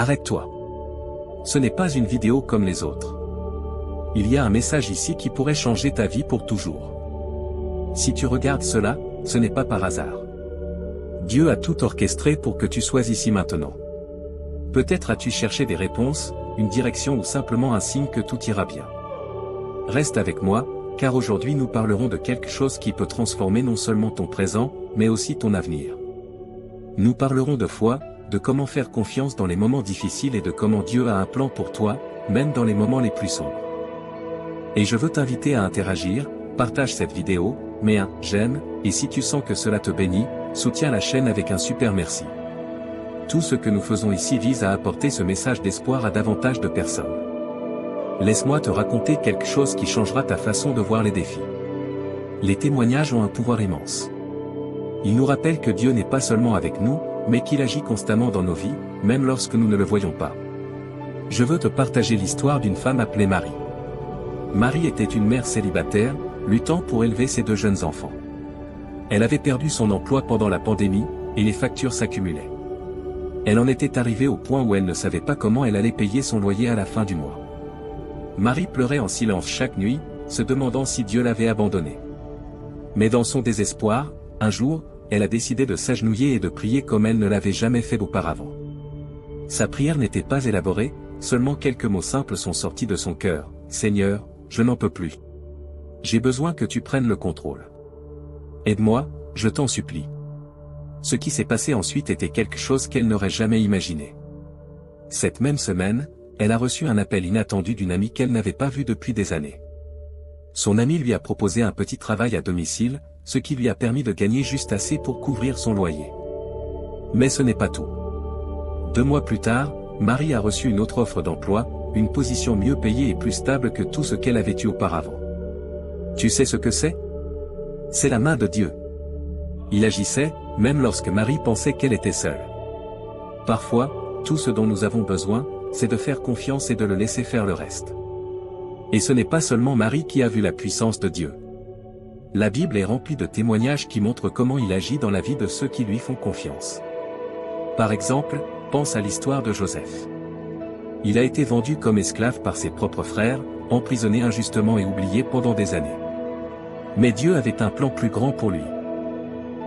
Arrête-toi. Ce n'est pas une vidéo comme les autres. Il y a un message ici qui pourrait changer ta vie pour toujours. Si tu regardes cela, ce n'est pas par hasard. Dieu a tout orchestré pour que tu sois ici maintenant. Peut-être as-tu cherché des réponses, une direction ou simplement un signe que tout ira bien. Reste avec moi, car aujourd'hui nous parlerons de quelque chose qui peut transformer non seulement ton présent, mais aussi ton avenir. Nous parlerons de foi, de comment faire confiance dans les moments difficiles et de comment Dieu a un plan pour toi, même dans les moments les plus sombres. Et je veux t'inviter à interagir, partage cette vidéo, mets un « j'aime » et si tu sens que cela te bénit, soutiens la chaîne avec un super merci. Tout ce que nous faisons ici vise à apporter ce message d'espoir à davantage de personnes. Laisse-moi te raconter quelque chose qui changera ta façon de voir les défis. Les témoignages ont un pouvoir immense. Ils nous rappellent que Dieu n'est pas seulement avec nous, mais qu'il agit constamment dans nos vies, même lorsque nous ne le voyons pas. Je veux te partager l'histoire d'une femme appelée Marie. Marie était une mère célibataire, luttant pour élever ses 2 jeunes enfants. Elle avait perdu son emploi pendant la pandémie, et les factures s'accumulaient. Elle en était arrivée au point où elle ne savait pas comment elle allait payer son loyer à la fin du mois. Marie pleurait en silence chaque nuit, se demandant si Dieu l'avait abandonnée. Mais dans son désespoir, un jour, elle a décidé de s'agenouiller et de prier comme elle ne l'avait jamais fait auparavant. Sa prière n'était pas élaborée, seulement quelques mots simples sont sortis de son cœur. « Seigneur, je n'en peux plus. J'ai besoin que tu prennes le contrôle. Aide-moi, je t'en supplie. » Ce qui s'est passé ensuite était quelque chose qu'elle n'aurait jamais imaginé. Cette même semaine, elle a reçu un appel inattendu d'une amie qu'elle n'avait pas vue depuis des années. Son amie lui a proposé un petit travail à domicile, ce qui lui a permis de gagner juste assez pour couvrir son loyer. Mais ce n'est pas tout. 2 mois plus tard, Marie a reçu une autre offre d'emploi, une position mieux payée et plus stable que tout ce qu'elle avait eu auparavant. Tu sais ce que c'est? C'est la main de Dieu. Il agissait, même lorsque Marie pensait qu'elle était seule. Parfois, tout ce dont nous avons besoin, c'est de faire confiance et de le laisser faire le reste. Et ce n'est pas seulement Marie qui a vu la puissance de Dieu. La Bible est remplie de témoignages qui montrent comment il agit dans la vie de ceux qui lui font confiance. Par exemple, pense à l'histoire de Joseph. Il a été vendu comme esclave par ses propres frères, emprisonné injustement et oublié pendant des années. Mais Dieu avait un plan plus grand pour lui.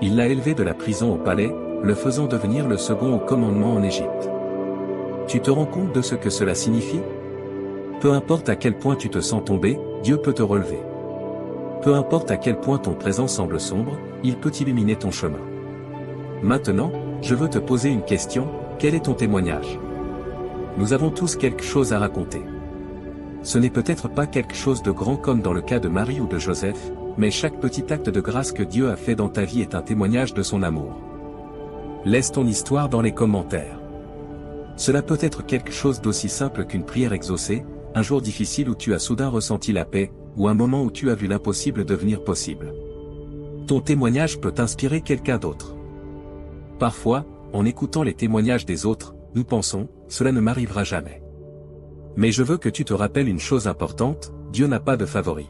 Il l'a élevé de la prison au palais, le faisant devenir le second au commandement en Égypte. Tu te rends compte de ce que cela signifie? Peu importe à quel point tu te sens tomber, Dieu peut te relever. Peu importe à quel point ton présent semble sombre, il peut illuminer ton chemin. Maintenant, je veux te poser une question, quel est ton témoignage? Nous avons tous quelque chose à raconter. Ce n'est peut-être pas quelque chose de grand comme dans le cas de Marie ou de Joseph, mais chaque petit acte de grâce que Dieu a fait dans ta vie est un témoignage de son amour. Laisse ton histoire dans les commentaires. Cela peut être quelque chose d'aussi simple qu'une prière exaucée, un jour difficile où tu as soudain ressenti la paix, ou un moment où tu as vu l'impossible devenir possible. Ton témoignage peut inspirer quelqu'un d'autre. Parfois, en écoutant les témoignages des autres, nous pensons, cela ne m'arrivera jamais. Mais je veux que tu te rappelles une chose importante, Dieu n'a pas de favori.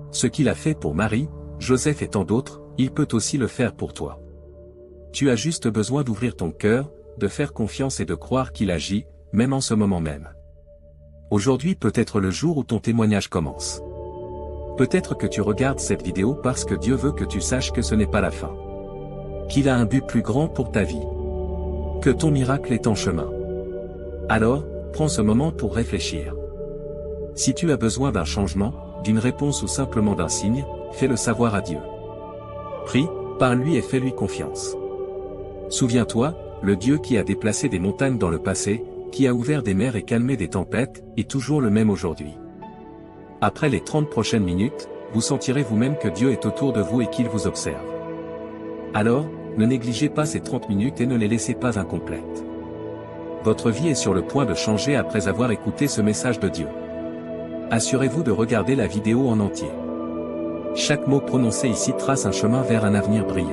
Ce qu'il a fait pour Marie, Joseph et tant d'autres, il peut aussi le faire pour toi. Tu as juste besoin d'ouvrir ton cœur, de faire confiance et de croire qu'il agit, même en ce moment même. Aujourd'hui peut être le jour où ton témoignage commence. Peut-être que tu regardes cette vidéo parce que Dieu veut que tu saches que ce n'est pas la fin. Qu'il a un but plus grand pour ta vie. Que ton miracle est en chemin. Alors, prends ce moment pour réfléchir. Si tu as besoin d'un changement, d'une réponse ou simplement d'un signe, fais-le savoir à Dieu. Prie, parle-lui et fais-lui confiance. Souviens-toi, le Dieu qui a déplacé des montagnes dans le passé, qui a ouvert des mers et calmé des tempêtes, est toujours le même aujourd'hui. Après les 30 prochaines minutes, vous sentirez vous-même que Dieu est autour de vous et qu'il vous observe. Alors, ne négligez pas ces 30 minutes et ne les laissez pas incomplètes. Votre vie est sur le point de changer après avoir écouté ce message de Dieu. Assurez-vous de regarder la vidéo en entier. Chaque mot prononcé ici trace un chemin vers un avenir brillant.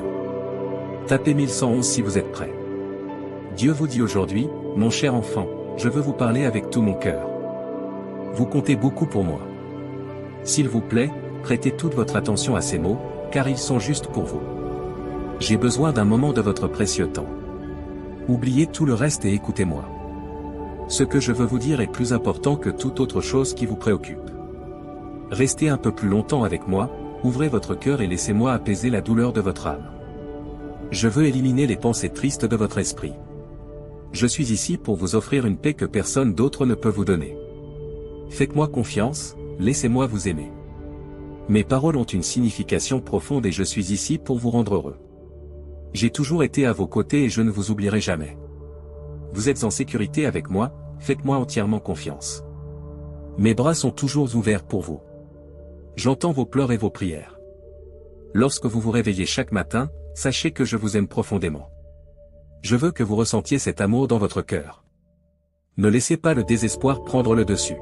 Tapez 1111 si vous êtes prêt. Dieu vous dit aujourd'hui, mon cher enfant, je veux vous parler avec tout mon cœur. Vous comptez beaucoup pour moi. S'il vous plaît, prêtez toute votre attention à ces mots, car ils sont justes pour vous. J'ai besoin d'un moment de votre précieux temps. Oubliez tout le reste et écoutez-moi. Ce que je veux vous dire est plus important que toute autre chose qui vous préoccupe. Restez un peu plus longtemps avec moi, ouvrez votre cœur et laissez-moi apaiser la douleur de votre âme. Je veux éliminer les pensées tristes de votre esprit. Je suis ici pour vous offrir une paix que personne d'autre ne peut vous donner. Faites-moi confiance, laissez-moi vous aimer. Mes paroles ont une signification profonde et je suis ici pour vous rendre heureux. J'ai toujours été à vos côtés et je ne vous oublierai jamais. Vous êtes en sécurité avec moi, faites-moi entièrement confiance. Mes bras sont toujours ouverts pour vous. J'entends vos pleurs et vos prières. Lorsque vous vous réveillez chaque matin, sachez que je vous aime profondément. Je veux que vous ressentiez cet amour dans votre cœur. Ne laissez pas le désespoir prendre le dessus.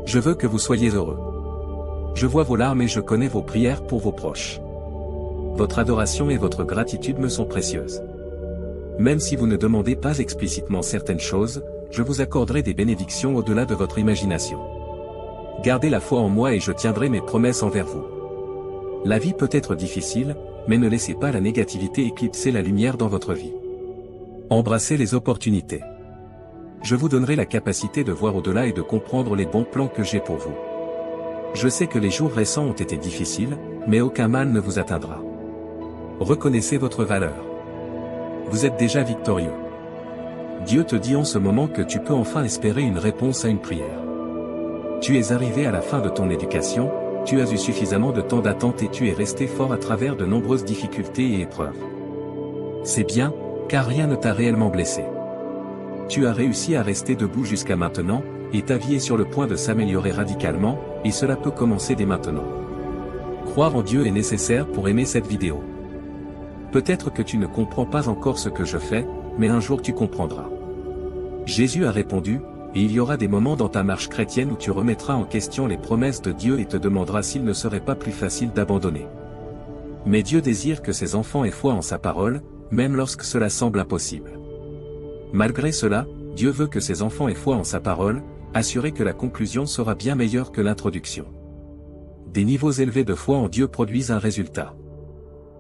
Je veux que vous soyez heureux. Je vois vos larmes et je connais vos prières pour vos proches. Votre adoration et votre gratitude me sont précieuses. Même si vous ne demandez pas explicitement certaines choses, je vous accorderai des bénédictions au-delà de votre imagination. Gardez la foi en moi et je tiendrai mes promesses envers vous. La vie peut être difficile, mais ne laissez pas la négativité éclipser la lumière dans votre vie. Embrassez les opportunités. Je vous donnerai la capacité de voir au-delà et de comprendre les bons plans que j'ai pour vous. Je sais que les jours récents ont été difficiles, mais aucun mal ne vous atteindra. Reconnaissez votre valeur. Vous êtes déjà victorieux. Dieu te dit en ce moment que tu peux enfin espérer une réponse à une prière. Tu es arrivé à la fin de ton éducation, tu as eu suffisamment de temps d'attente et tu es resté fort à travers de nombreuses difficultés et épreuves. C'est bien, car rien ne t'a réellement blessé. Tu as réussi à rester debout jusqu'à maintenant, et ta vie est sur le point de s'améliorer radicalement, et cela peut commencer dès maintenant. Croire en Dieu est nécessaire pour aimer cette vidéo. Peut-être que tu ne comprends pas encore ce que je fais, mais un jour tu comprendras. Jésus a répondu, et il y aura des moments dans ta marche chrétienne où tu remettras en question les promesses de Dieu et te demanderas s'il ne serait pas plus facile d'abandonner. Mais Dieu désire que ses enfants aient foi en sa parole, même lorsque cela semble impossible. Malgré cela, Dieu veut que ses enfants aient foi en sa parole, assuré que la conclusion sera bien meilleure que l'introduction. Des niveaux élevés de foi en Dieu produisent un résultat.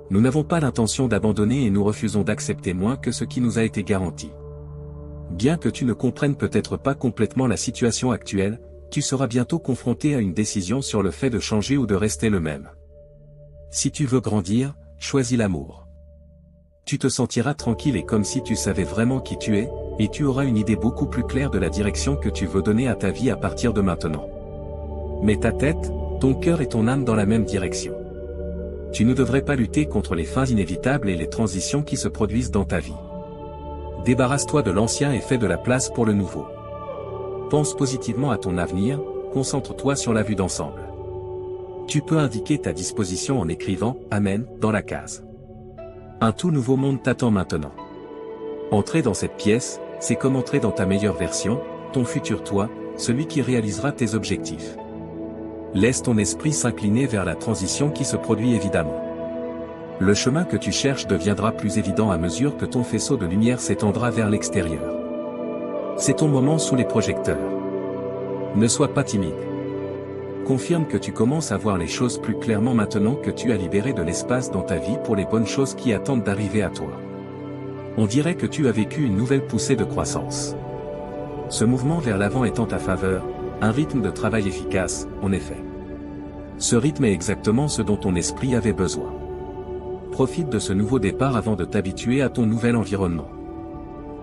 Nous n'avons pas l'intention d'abandonner et nous refusons d'accepter moins que ce qui nous a été garanti. Bien que tu ne comprennes peut-être pas complètement la situation actuelle, tu seras bientôt confronté à une décision sur le fait de changer ou de rester le même. Si tu veux grandir, choisis l'amour. Tu te sentiras tranquille et comme si tu savais vraiment qui tu es, et tu auras une idée beaucoup plus claire de la direction que tu veux donner à ta vie à partir de maintenant. Mets ta tête, ton cœur et ton âme dans la même direction. Tu ne devrais pas lutter contre les fins inévitables et les transitions qui se produisent dans ta vie. Débarrasse-toi de l'ancien et fais de la place pour le nouveau. Pense positivement à ton avenir, concentre-toi sur la vue d'ensemble. Tu peux indiquer ta disposition en écrivant « Amen » dans la case. Un tout nouveau monde t'attend maintenant. Entrer dans cette pièce, c'est comme entrer dans ta meilleure version, ton futur toi, celui qui réalisera tes objectifs. Laisse ton esprit s'incliner vers la transition qui se produit évidemment. Le chemin que tu cherches deviendra plus évident à mesure que ton faisceau de lumière s'étendra vers l'extérieur. C'est ton moment sous les projecteurs. Ne sois pas timide. Confirme que tu commences à voir les choses plus clairement maintenant que tu as libéré de l'espace dans ta vie pour les bonnes choses qui attendent d'arriver à toi. On dirait que tu as vécu une nouvelle poussée de croissance. Ce mouvement vers l'avant est en ta faveur, un rythme de travail efficace, en effet. Ce rythme est exactement ce dont ton esprit avait besoin. Profite de ce nouveau départ avant de t'habituer à ton nouvel environnement.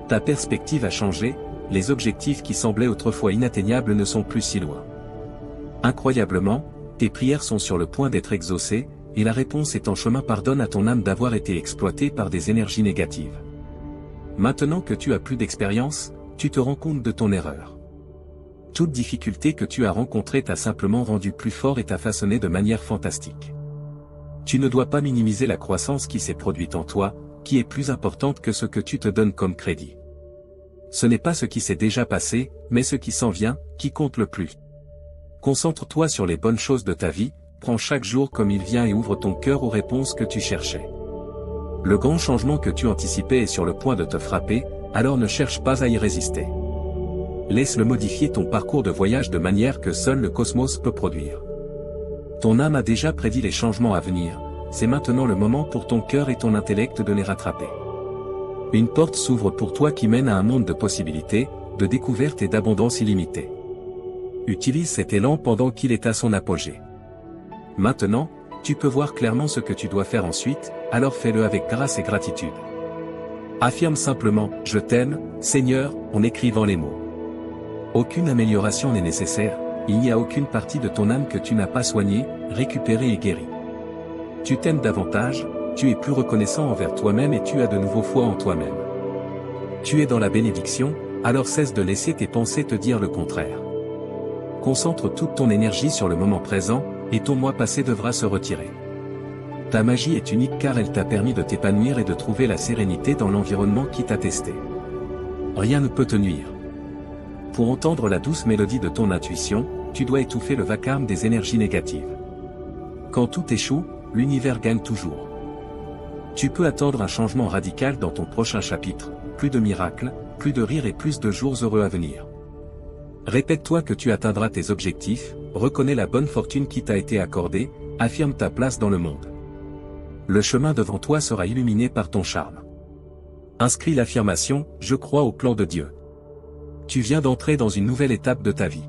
Ta perspective a changé, les objectifs qui semblaient autrefois inatteignables ne sont plus si loin. Incroyablement, tes prières sont sur le point d'être exaucées, et la réponse est en chemin. Pardonne à ton âme d'avoir été exploitée par des énergies négatives. Maintenant que tu as plus d'expérience, tu te rends compte de ton erreur. Toute difficulté que tu as rencontrée t'a simplement rendu plus fort et t'a façonné de manière fantastique. Tu ne dois pas minimiser la croissance qui s'est produite en toi, qui est plus importante que ce que tu te donnes comme crédit. Ce n'est pas ce qui s'est déjà passé, mais ce qui s'en vient, qui compte le plus. Concentre-toi sur les bonnes choses de ta vie, prends chaque jour comme il vient et ouvre ton cœur aux réponses que tu cherchais. Le grand changement que tu anticipais est sur le point de te frapper, alors ne cherche pas à y résister. Laisse-le modifier ton parcours de voyage de manière que seul le cosmos peut produire. Ton âme a déjà prédit les changements à venir, c'est maintenant le moment pour ton cœur et ton intellect de les rattraper. Une porte s'ouvre pour toi qui mène à un monde de possibilités, de découverte et d'abondance illimitée. Utilise cet élan pendant qu'il est à son apogée. Maintenant, tu peux voir clairement ce que tu dois faire ensuite, alors fais-le avec grâce et gratitude. Affirme simplement « Je t'aime, Seigneur » en écrivant les mots. Aucune amélioration n'est nécessaire, il n'y a aucune partie de ton âme que tu n'as pas soignée, récupérée et guérie. Tu t'aimes davantage, tu es plus reconnaissant envers toi-même et tu as de nouveau foi en toi-même. Tu es dans la bénédiction, alors cesse de laisser tes pensées te dire le contraire. Concentre toute ton énergie sur le moment présent, et ton moi passé devra se retirer. Ta magie est unique car elle t'a permis de t'épanouir et de trouver la sérénité dans l'environnement qui t'a testé. Rien ne peut te nuire. Pour entendre la douce mélodie de ton intuition, tu dois étouffer le vacarme des énergies négatives. Quand tout échoue, l'univers gagne toujours. Tu peux attendre un changement radical dans ton prochain chapitre, plus de miracles, plus de rires et plus de jours heureux à venir. Répète-toi que tu atteindras tes objectifs, reconnais la bonne fortune qui t'a été accordée, affirme ta place dans le monde. Le chemin devant toi sera illuminé par ton charme. Inscris l'affirmation « Je crois au plan de Dieu ». Tu viens d'entrer dans une nouvelle étape de ta vie.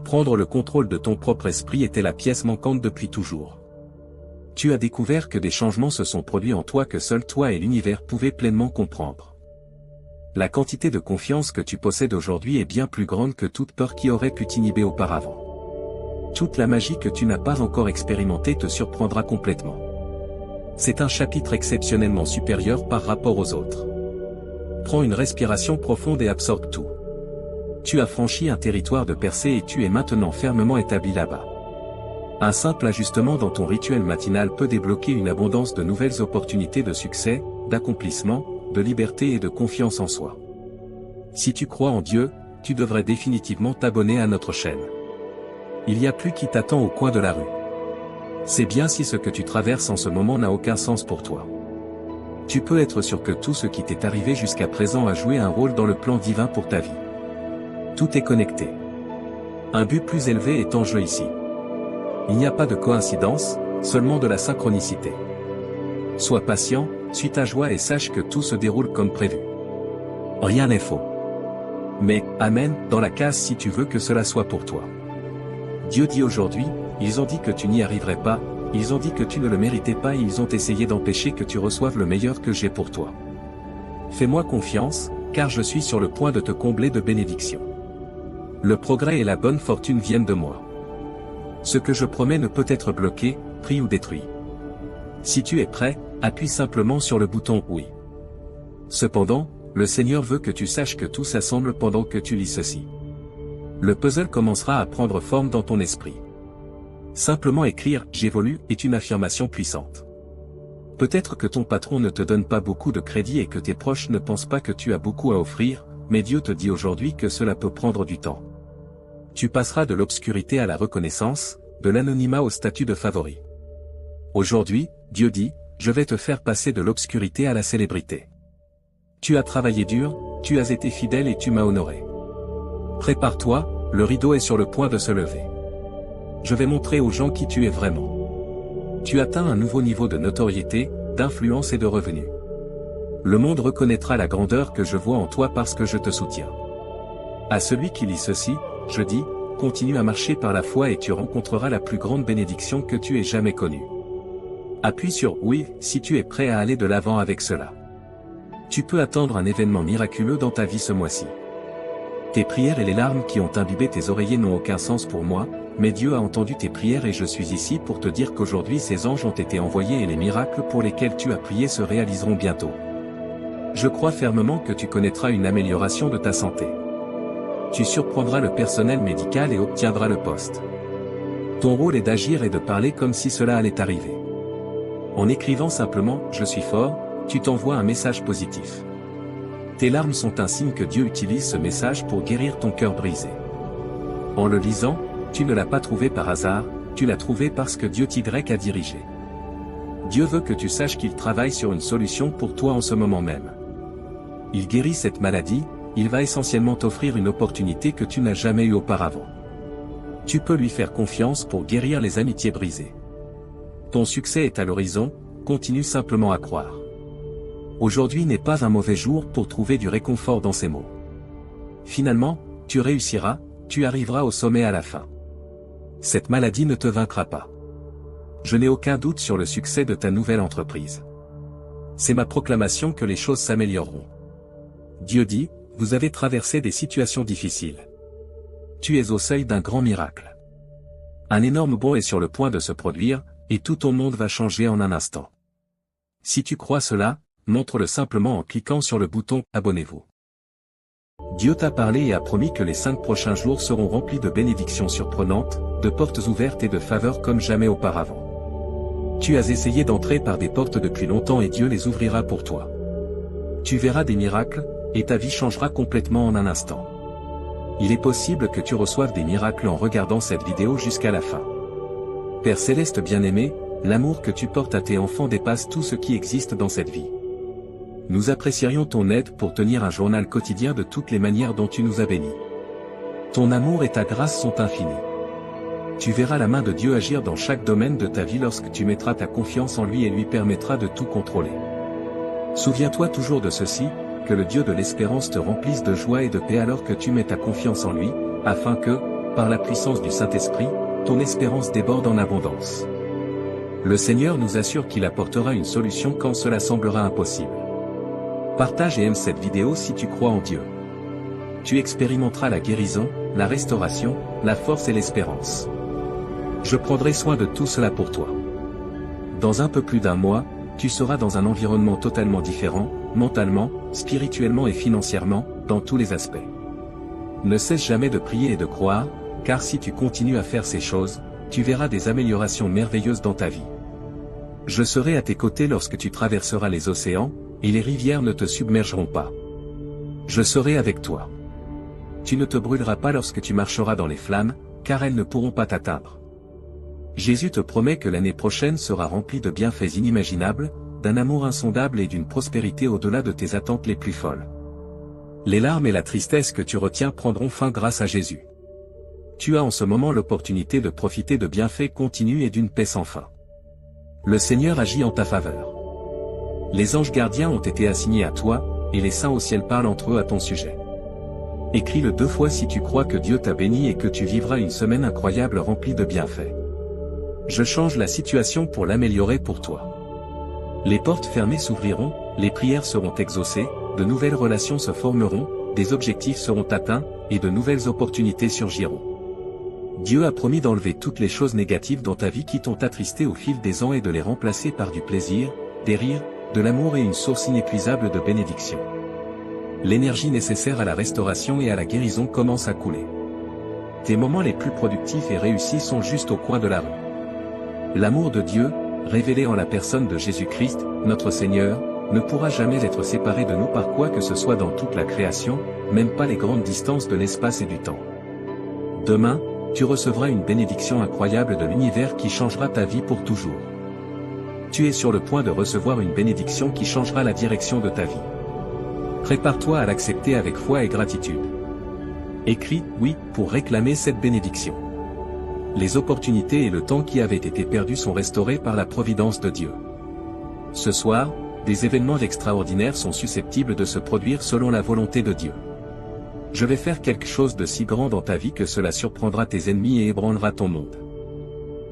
Prendre le contrôle de ton propre esprit était la pièce manquante depuis toujours. Tu as découvert que des changements se sont produits en toi que seul toi et l'univers pouvaient pleinement comprendre. La quantité de confiance que tu possèdes aujourd'hui est bien plus grande que toute peur qui aurait pu t'inhiber auparavant. Toute la magie que tu n'as pas encore expérimentée te surprendra complètement. C'est un chapitre exceptionnellement supérieur par rapport aux autres. Prends une respiration profonde et absorbe tout. Tu as franchi un territoire de percée et tu es maintenant fermement établi là-bas. Un simple ajustement dans ton rituel matinal peut débloquer une abondance de nouvelles opportunités de succès, d'accomplissement, de liberté et de confiance en soi. Si tu crois en Dieu, tu devrais définitivement t'abonner à notre chaîne. Il y a plus qui t'attend au coin de la rue. C'est bien si ce que tu traverses en ce moment n'a aucun sens pour toi. Tu peux être sûr que tout ce qui t'est arrivé jusqu'à présent a joué un rôle dans le plan divin pour ta vie. Tout est connecté. Un but plus élevé est en jeu ici. Il n'y a pas de coïncidence, seulement de la synchronicité. Sois patient, suis ta joie et sache que tout se déroule comme prévu. Rien n'est faux. Mais, Amen, dans la case si tu veux que cela soit pour toi. Dieu dit aujourd'hui, ils ont dit que tu n'y arriverais pas, ils ont dit que tu ne le méritais pas et ils ont essayé d'empêcher que tu reçoives le meilleur que j'ai pour toi. Fais-moi confiance, car je suis sur le point de te combler de bénédictions. Le progrès et la bonne fortune viennent de moi. Ce que je promets ne peut être bloqué, pris ou détruit. Si tu es prêt, appuie simplement sur le bouton « Oui ». Cependant, le Seigneur veut que tu saches que tout s'assemble pendant que tu lis ceci. Le puzzle commencera à prendre forme dans ton esprit. Simplement écrire « J'évolue » est une affirmation puissante. Peut-être que ton patron ne te donne pas beaucoup de crédit et que tes proches ne pensent pas que tu as beaucoup à offrir, mais Dieu te dit aujourd'hui que cela peut prendre du temps. Tu passeras de l'obscurité à la reconnaissance, de l'anonymat au statut de favori. Aujourd'hui, Dieu dit, je vais te faire passer de l'obscurité à la célébrité. Tu as travaillé dur, tu as été fidèle et tu m'as honoré. Prépare-toi, le rideau est sur le point de se lever. Je vais montrer aux gens qui tu es vraiment. Tu atteins un nouveau niveau de notoriété, d'influence et de revenus. Le monde reconnaîtra la grandeur que je vois en toi parce que je te soutiens. À celui qui lit ceci, je dis, continue à marcher par la foi et tu rencontreras la plus grande bénédiction que tu aies jamais connue. Appuie sur « Oui » si tu es prêt à aller de l'avant avec cela. Tu peux attendre un événement miraculeux dans ta vie ce mois-ci. Tes prières et les larmes qui ont imbibé tes oreillers n'ont aucun sens pour moi, mais Dieu a entendu tes prières et je suis ici pour te dire qu'aujourd'hui ces anges ont été envoyés et les miracles pour lesquels tu as prié se réaliseront bientôt. Je crois fermement que tu connaîtras une amélioration de ta santé. Tu surprendras le personnel médical et obtiendras le poste. Ton rôle est d'agir et de parler comme si cela allait arriver. En écrivant simplement « Je suis fort », tu t'envoies un message positif. Tes larmes sont un signe que Dieu utilise ce message pour guérir ton cœur brisé. En le lisant, tu ne l'as pas trouvé par hasard, tu l'as trouvé parce que Dieu t'y a dirigé. Dieu veut que tu saches qu'il travaille sur une solution pour toi en ce moment même. Il guérit cette maladie, il va essentiellement t'offrir une opportunité que tu n'as jamais eue auparavant. Tu peux lui faire confiance pour guérir les amitiés brisées. Ton succès est à l'horizon, continue simplement à croire. Aujourd'hui n'est pas un mauvais jour pour trouver du réconfort dans ces mots. Finalement, tu réussiras, tu arriveras au sommet à la fin. Cette maladie ne te vaincra pas. Je n'ai aucun doute sur le succès de ta nouvelle entreprise. C'est ma proclamation que les choses s'amélioreront. Dieu dit, vous avez traversé des situations difficiles. Tu es au seuil d'un grand miracle. Un énorme bond est sur le point de se produire, et tout ton monde va changer en un instant. Si tu crois cela, montre-le simplement en cliquant sur le bouton « Abonnez-vous ». Dieu t'a parlé et a promis que les 5 prochains jours seront remplis de bénédictions surprenantes, de portes ouvertes et de faveurs comme jamais auparavant. Tu as essayé d'entrer par des portes depuis longtemps et Dieu les ouvrira pour toi. Tu verras des miracles, et ta vie changera complètement en un instant. Il est possible que tu reçoives des miracles en regardant cette vidéo jusqu'à la fin. Père Céleste bien-aimé, l'amour que tu portes à tes enfants dépasse tout ce qui existe dans cette vie. Nous apprécierions ton aide pour tenir un journal quotidien de toutes les manières dont tu nous as bénis. Ton amour et ta grâce sont infinis. Tu verras la main de Dieu agir dans chaque domaine de ta vie lorsque tu mettras ta confiance en lui et lui permettra de tout contrôler. Souviens-toi toujours de ceci, que le Dieu de l'espérance te remplisse de joie et de paix alors que tu mets ta confiance en lui, afin que, par la puissance du Saint-Esprit, ton espérance déborde en abondance. Le Seigneur nous assure qu'il apportera une solution quand cela semblera impossible. Partage et aime cette vidéo si tu crois en Dieu. Tu expérimenteras la guérison, la restauration, la force et l'espérance. Je prendrai soin de tout cela pour toi. Dans un peu plus d'un mois, tu seras dans un environnement totalement différent, mentalement, spirituellement et financièrement, dans tous les aspects. Ne cesse jamais de prier et de croire, car si tu continues à faire ces choses, tu verras des améliorations merveilleuses dans ta vie. Je serai à tes côtés lorsque tu traverseras les océans, et les rivières ne te submergeront pas. Je serai avec toi. Tu ne te brûleras pas lorsque tu marcheras dans les flammes, car elles ne pourront pas t'atteindre. Jésus te promet que l'année prochaine sera remplie de bienfaits inimaginables, d'un amour insondable et d'une prospérité au-delà de tes attentes les plus folles. Les larmes et la tristesse que tu retiens prendront fin grâce à Jésus. Tu as en ce moment l'opportunité de profiter de bienfaits continus et d'une paix sans fin. Le Seigneur agit en ta faveur. Les anges gardiens ont été assignés à toi, et les saints au ciel parlent entre eux à ton sujet. Écris-le 2 fois si tu crois que Dieu t'a béni et que tu vivras une semaine incroyable remplie de bienfaits. Je change la situation pour l'améliorer pour toi. Les portes fermées s'ouvriront, les prières seront exaucées, de nouvelles relations se formeront, des objectifs seront atteints, et de nouvelles opportunités surgiront. Dieu a promis d'enlever toutes les choses négatives dans ta vie qui t'ont attristé au fil des ans et de les remplacer par du plaisir, des rires, de l'amour et une source inépuisable de bénédiction. L'énergie nécessaire à la restauration et à la guérison commence à couler. Tes moments les plus productifs et réussis sont juste au coin de la rue. L'amour de Dieu, révélé en la personne de Jésus-Christ, notre Seigneur, ne pourra jamais être séparé de nous par quoi que ce soit dans toute la création, même pas les grandes distances de l'espace et du temps. Demain, tu recevras une bénédiction incroyable de l'univers qui changera ta vie pour toujours. Tu es sur le point de recevoir une bénédiction qui changera la direction de ta vie. Prépare-toi à l'accepter avec foi et gratitude. Écris « Oui » pour réclamer cette bénédiction. Les opportunités et le temps qui avaient été perdus sont restaurés par la providence de Dieu. Ce soir, des événements extraordinaires sont susceptibles de se produire selon la volonté de Dieu. Je vais faire quelque chose de si grand dans ta vie que cela surprendra tes ennemis et ébranlera ton monde.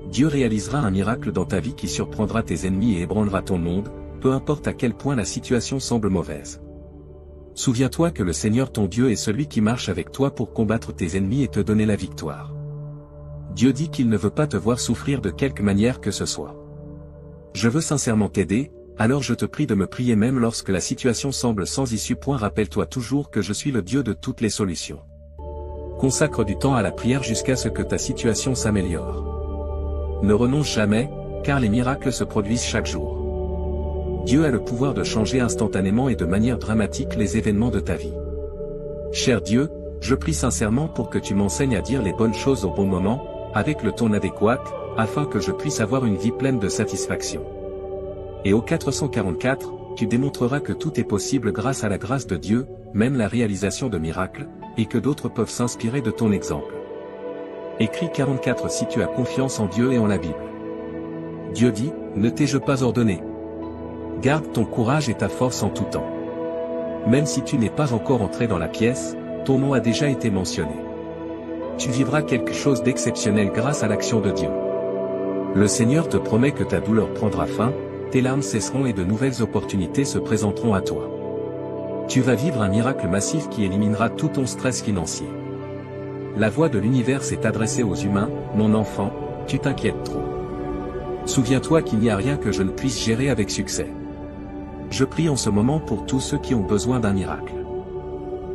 Dieu réalisera un miracle dans ta vie qui surprendra tes ennemis et ébranlera ton monde, peu importe à quel point la situation semble mauvaise. Souviens-toi que le Seigneur ton Dieu est celui qui marche avec toi pour combattre tes ennemis et te donner la victoire. Dieu dit qu'il ne veut pas te voir souffrir de quelque manière que ce soit. Je veux sincèrement t'aider, alors je te prie de me prier même lorsque la situation semble sans issue. Rappelle-toi toujours que je suis le Dieu de toutes les solutions. Consacre du temps à la prière jusqu'à ce que ta situation s'améliore. Ne renonce jamais, car les miracles se produisent chaque jour. Dieu a le pouvoir de changer instantanément et de manière dramatique les événements de ta vie. Cher Dieu, je prie sincèrement pour que tu m'enseignes à dire les bonnes choses au bon moment, avec le ton adéquat, afin que je puisse avoir une vie pleine de satisfaction. Et au 444, tu démontreras que tout est possible grâce à la grâce de Dieu, même la réalisation de miracles, et que d'autres peuvent s'inspirer de ton exemple. Écris 44 si tu as confiance en Dieu et en la Bible. Dieu dit, ne t'ai-je pas ordonné? Garde ton courage et ta force en tout temps. Même si tu n'es pas encore entré dans la pièce, ton nom a déjà été mentionné. Tu vivras quelque chose d'exceptionnel grâce à l'action de Dieu. Le Seigneur te promet que ta douleur prendra fin, tes larmes cesseront et de nouvelles opportunités se présenteront à toi. Tu vas vivre un miracle massif qui éliminera tout ton stress financier. La voix de l'univers s'est adressée aux humains, mon enfant, tu t'inquiètes trop. Souviens-toi qu'il n'y a rien que je ne puisse gérer avec succès. Je prie en ce moment pour tous ceux qui ont besoin d'un miracle.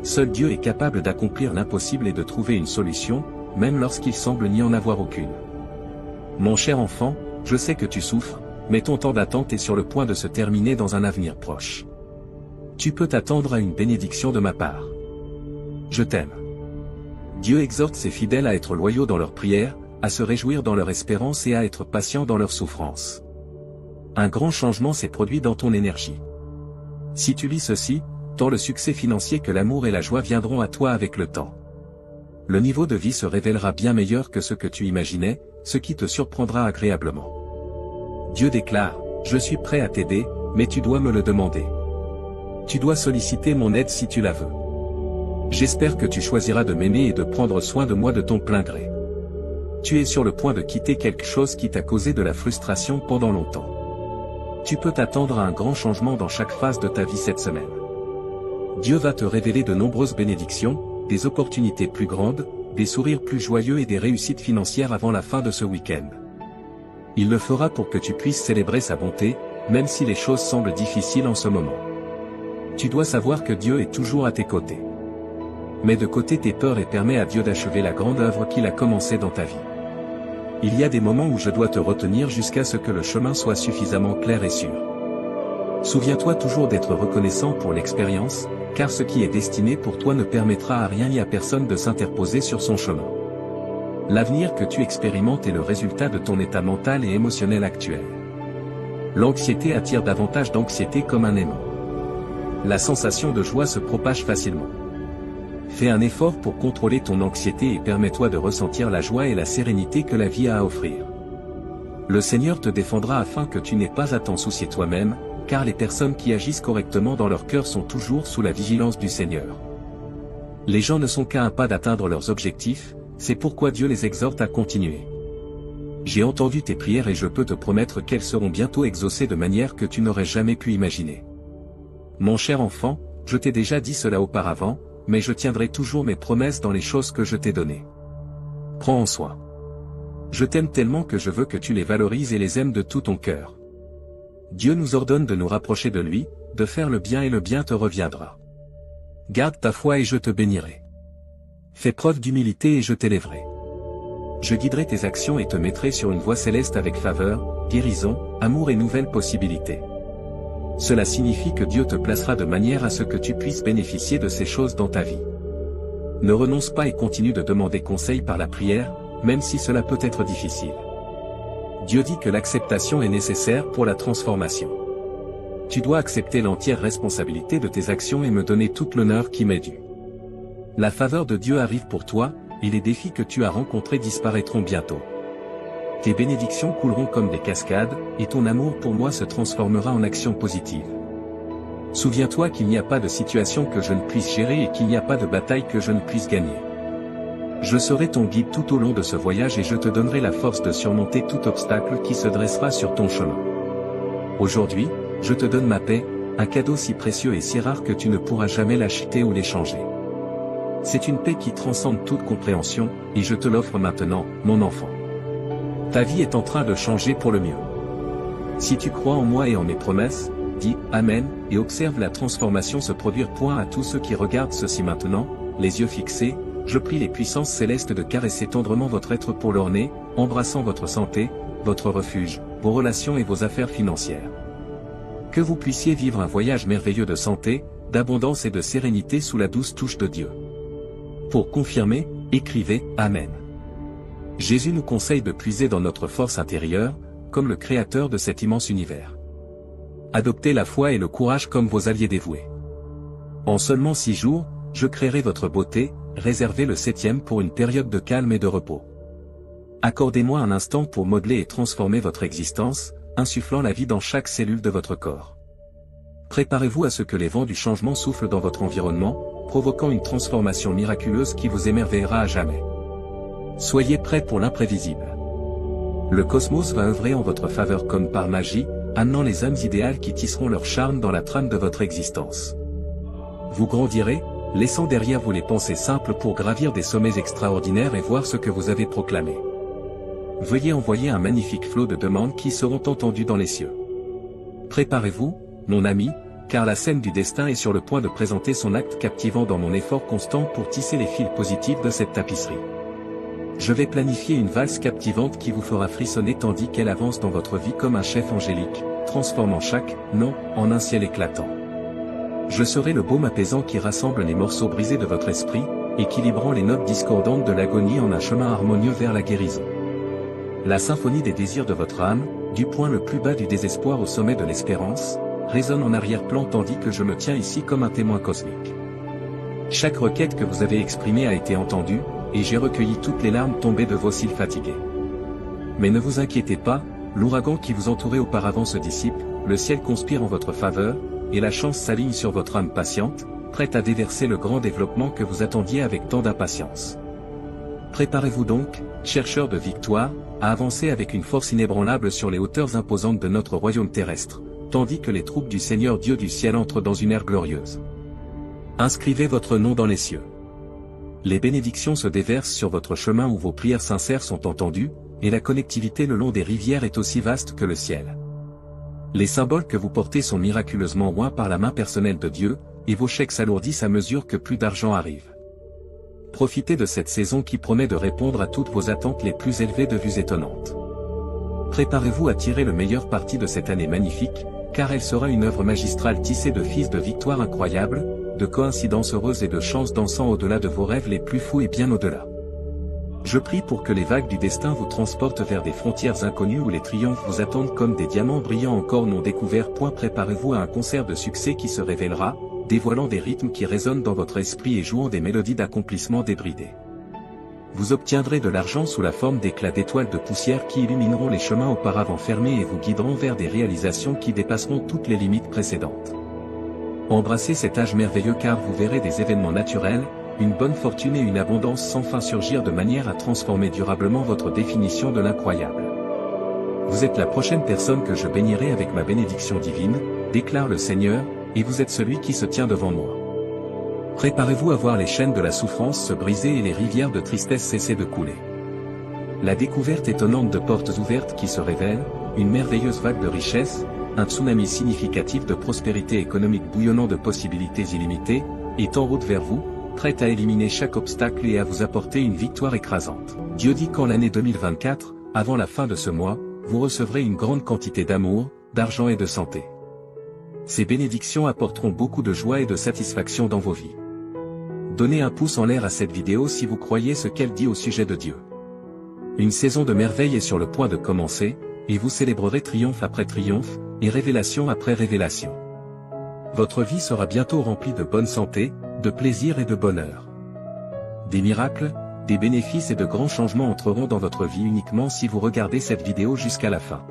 Seul Dieu est capable d'accomplir l'impossible et de trouver une solution, même lorsqu'il semble n'y en avoir aucune. Mon cher enfant, je sais que tu souffres, mais ton temps d'attente est sur le point de se terminer dans un avenir proche. Tu peux t'attendre à une bénédiction de ma part. Je t'aime. Dieu exhorte ses fidèles à être loyaux dans leurs prières, à se réjouir dans leur espérance et à être patients dans leur souffrance. Un grand changement s'est produit dans ton énergie. Si tu lis ceci, tant le succès financier que l'amour et la joie viendront à toi avec le temps. Le niveau de vie se révélera bien meilleur que ce que tu imaginais, ce qui te surprendra agréablement. Dieu déclare, je suis prêt à t'aider, mais tu dois me le demander. Tu dois solliciter mon aide si tu la veux. J'espère que tu choisiras de m'aimer et de prendre soin de moi de ton plein gré. Tu es sur le point de quitter quelque chose qui t'a causé de la frustration pendant longtemps. Tu peux t'attendre à un grand changement dans chaque phase de ta vie cette semaine. Dieu va te révéler de nombreuses bénédictions, des opportunités plus grandes, des sourires plus joyeux et des réussites financières avant la fin de ce week-end. Il le fera pour que tu puisses célébrer sa bonté, même si les choses semblent difficiles en ce moment. Tu dois savoir que Dieu est toujours à tes côtés. Mets de côté tes peurs et permets à Dieu d'achever la grande œuvre qu'il a commencée dans ta vie. Il y a des moments où je dois te retenir jusqu'à ce que le chemin soit suffisamment clair et sûr. Souviens-toi toujours d'être reconnaissant pour l'expérience, car ce qui est destiné pour toi ne permettra à rien ni à personne de s'interposer sur son chemin. L'avenir que tu expérimentes est le résultat de ton état mental et émotionnel actuel. L'anxiété attire davantage d'anxiété comme un aimant. La sensation de joie se propage facilement. Fais un effort pour contrôler ton anxiété et permets-toi de ressentir la joie et la sérénité que la vie a à offrir. Le Seigneur te défendra afin que tu n'aies pas à t'en soucier toi-même, car les personnes qui agissent correctement dans leur cœur sont toujours sous la vigilance du Seigneur. Les gens ne sont qu'à un pas d'atteindre leurs objectifs, c'est pourquoi Dieu les exhorte à continuer. J'ai entendu tes prières et je peux te promettre qu'elles seront bientôt exaucées de manière que tu n'aurais jamais pu imaginer. Mon cher enfant, je t'ai déjà dit cela auparavant, mais je tiendrai toujours mes promesses dans les choses que je t'ai données. Prends en soin. Je t'aime tellement que je veux que tu les valorises et les aimes de tout ton cœur. Dieu nous ordonne de nous rapprocher de lui, de faire le bien et le bien te reviendra. Garde ta foi et je te bénirai. Fais preuve d'humilité et je t'élèverai. Je guiderai tes actions et te mettrai sur une voie céleste avec faveur, guérison, amour et nouvelles possibilités. Cela signifie que Dieu te placera de manière à ce que tu puisses bénéficier de ces choses dans ta vie. Ne renonce pas et continue de demander conseil par la prière, même si cela peut être difficile. Dieu dit que l'acceptation est nécessaire pour la transformation. Tu dois accepter l'entière responsabilité de tes actions et me donner toute l'honneur qui m'est due. La faveur de Dieu arrive pour toi, et les défis que tu as rencontrés disparaîtront bientôt. Tes bénédictions couleront comme des cascades, et ton amour pour moi se transformera en action positive. Souviens-toi qu'il n'y a pas de situation que je ne puisse gérer et qu'il n'y a pas de bataille que je ne puisse gagner. Je serai ton guide tout au long de ce voyage et je te donnerai la force de surmonter tout obstacle qui se dressera sur ton chemin. Aujourd'hui, je te donne ma paix, un cadeau si précieux et si rare que tu ne pourras jamais l'acheter ou l'échanger. C'est une paix qui transcende toute compréhension, et je te l'offre maintenant, mon enfant. Ta vie est en train de changer pour le mieux. Si tu crois en moi et en mes promesses, dis « Amen » et observe la transformation se produire. À tous ceux qui regardent ceci maintenant, les yeux fixés, je prie les puissances célestes de caresser tendrement votre être pour l'orner, embrassant votre santé, votre refuge, vos relations et vos affaires financières. Que vous puissiez vivre un voyage merveilleux de santé, d'abondance et de sérénité sous la douce touche de Dieu. Pour confirmer, écrivez « Amen ». Jésus nous conseille de puiser dans notre force intérieure, comme le créateur de cet immense univers. Adoptez la foi et le courage comme vos alliés dévoués. En seulement 6 jours, je créerai votre beauté, réservez le 7e pour une période de calme et de repos. Accordez-moi un instant pour modeler et transformer votre existence, insufflant la vie dans chaque cellule de votre corps. Préparez-vous à ce que les vents du changement soufflent dans votre environnement, provoquant une transformation miraculeuse qui vous émerveillera à jamais. Soyez prêts pour l'imprévisible. Le cosmos va œuvrer en votre faveur comme par magie, amenant les âmes idéales qui tisseront leur charme dans la trame de votre existence. Vous grandirez, laissant derrière vous les pensées simples pour gravir des sommets extraordinaires et voir ce que vous avez proclamé. Veuillez envoyer un magnifique flot de demandes qui seront entendues dans les cieux. Préparez-vous, mon ami, car la scène du destin est sur le point de présenter son acte captivant dans mon effort constant pour tisser les fils positifs de cette tapisserie. Je vais planifier une valse captivante qui vous fera frissonner tandis qu'elle avance dans votre vie comme un chef angélique, transformant chaque « non » en un ciel éclatant. Je serai le baume apaisant qui rassemble les morceaux brisés de votre esprit, équilibrant les notes discordantes de l'agonie en un chemin harmonieux vers la guérison. La symphonie des désirs de votre âme, du point le plus bas du désespoir au sommet de l'espérance, résonne en arrière-plan tandis que je me tiens ici comme un témoin cosmique. Chaque requête que vous avez exprimée a été entendue, et j'ai recueilli toutes les larmes tombées de vos cils fatigués. Mais ne vous inquiétez pas, l'ouragan qui vous entourait auparavant se dissipe, le ciel conspire en votre faveur, et la chance s'aligne sur votre âme patiente, prête à déverser le grand développement que vous attendiez avec tant d'impatience. Préparez-vous donc, chercheurs de victoire, à avancer avec une force inébranlable sur les hauteurs imposantes de notre royaume terrestre, tandis que les troupes du Seigneur Dieu du ciel entrent dans une ère glorieuse. Inscrivez votre nom dans les cieux. Les bénédictions se déversent sur votre chemin où vos prières sincères sont entendues, et la connectivité le long des rivières est aussi vaste que le ciel. Les symboles que vous portez sont miraculeusement oints par la main personnelle de Dieu, et vos chèques s'alourdissent à mesure que plus d'argent arrive. Profitez de cette saison qui promet de répondre à toutes vos attentes les plus élevées de vues étonnantes. Préparez-vous à tirer le meilleur parti de cette année magnifique, car elle sera une œuvre magistrale tissée de fils de victoires incroyables, de coïncidences heureuses et de chances dansant au-delà de vos rêves les plus fous et bien au-delà. Je prie pour que les vagues du destin vous transportent vers des frontières inconnues où les triomphes vous attendent comme des diamants brillants encore non découverts. Préparez-vous à un concert de succès qui se révélera, dévoilant des rythmes qui résonnent dans votre esprit et jouant des mélodies d'accomplissement débridées. Vous obtiendrez de l'argent sous la forme d'éclats d'étoiles de poussière qui illumineront les chemins auparavant fermés et vous guideront vers des réalisations qui dépasseront toutes les limites précédentes. Embrassez cet âge merveilleux car vous verrez des événements naturels, une bonne fortune et une abondance sans fin surgir de manière à transformer durablement votre définition de l'incroyable. Vous êtes la prochaine personne que je bénirai avec ma bénédiction divine, déclare le Seigneur, et vous êtes celui qui se tient devant moi. Préparez-vous à voir les chaînes de la souffrance se briser et les rivières de tristesse cesser de couler. La découverte étonnante de portes ouvertes qui se révèlent, une merveilleuse vague de richesse, un tsunami significatif de prospérité économique bouillonnant de possibilités illimitées, est en route vers vous, prêt à éliminer chaque obstacle et à vous apporter une victoire écrasante. Dieu dit qu'en l'année 2024, avant la fin de ce mois, vous recevrez une grande quantité d'amour, d'argent et de santé. Ces bénédictions apporteront beaucoup de joie et de satisfaction dans vos vies. Donnez un pouce en l'air à cette vidéo si vous croyez ce qu'elle dit au sujet de Dieu. Une saison de merveilles est sur le point de commencer, et vous célébrerez triomphe après triomphe, et révélation après révélation. Votre vie sera bientôt remplie de bonne santé, de plaisir et de bonheur. Des miracles, des bénéfices et de grands changements entreront dans votre vie uniquement si vous regardez cette vidéo jusqu'à la fin.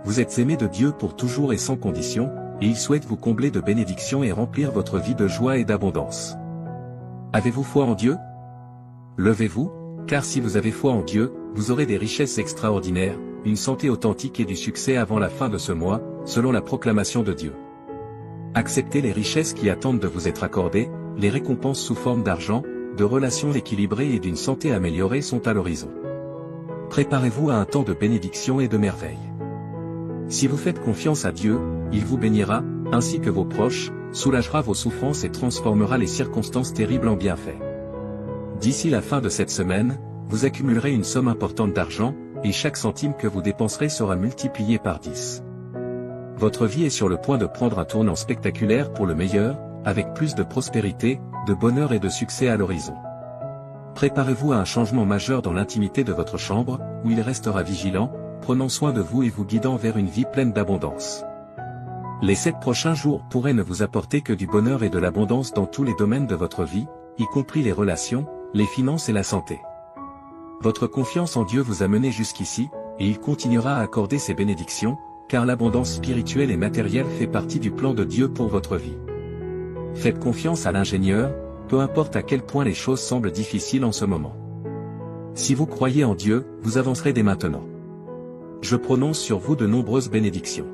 Vous êtes aimé de Dieu pour toujours et sans condition, et il souhaite vous combler de bénédictions et remplir votre vie de joie et d'abondance. Avez-vous foi en Dieu? Levez-vous, car si vous avez foi en Dieu, vous aurez des richesses extraordinaires, une santé authentique et du succès avant la fin de ce mois, selon la proclamation de Dieu. Acceptez les richesses qui attendent de vous être accordées, les récompenses sous forme d'argent, de relations équilibrées et d'une santé améliorée sont à l'horizon. Préparez-vous à un temps de bénédiction et de merveille. Si vous faites confiance à Dieu, il vous bénira, ainsi que vos proches, soulagera vos souffrances et transformera les circonstances terribles en bienfaits. D'ici la fin de cette semaine, vous accumulerez une somme importante d'argent, et chaque centime que vous dépenserez sera multiplié par 10. Votre vie est sur le point de prendre un tournant spectaculaire pour le meilleur, avec plus de prospérité, de bonheur et de succès à l'horizon. Préparez-vous à un changement majeur dans l'intimité de votre chambre, où il restera vigilant, prenant soin de vous et vous guidant vers une vie pleine d'abondance. Les 7 prochains jours pourraient ne vous apporter que du bonheur et de l'abondance dans tous les domaines de votre vie, y compris les relations, les finances et la santé. Votre confiance en Dieu vous a mené jusqu'ici, et il continuera à accorder ses bénédictions, car l'abondance spirituelle et matérielle fait partie du plan de Dieu pour votre vie. Faites confiance à l'ingénieur, peu importe à quel point les choses semblent difficiles en ce moment. Si vous croyez en Dieu, vous avancerez dès maintenant. Je prononce sur vous de nombreuses bénédictions.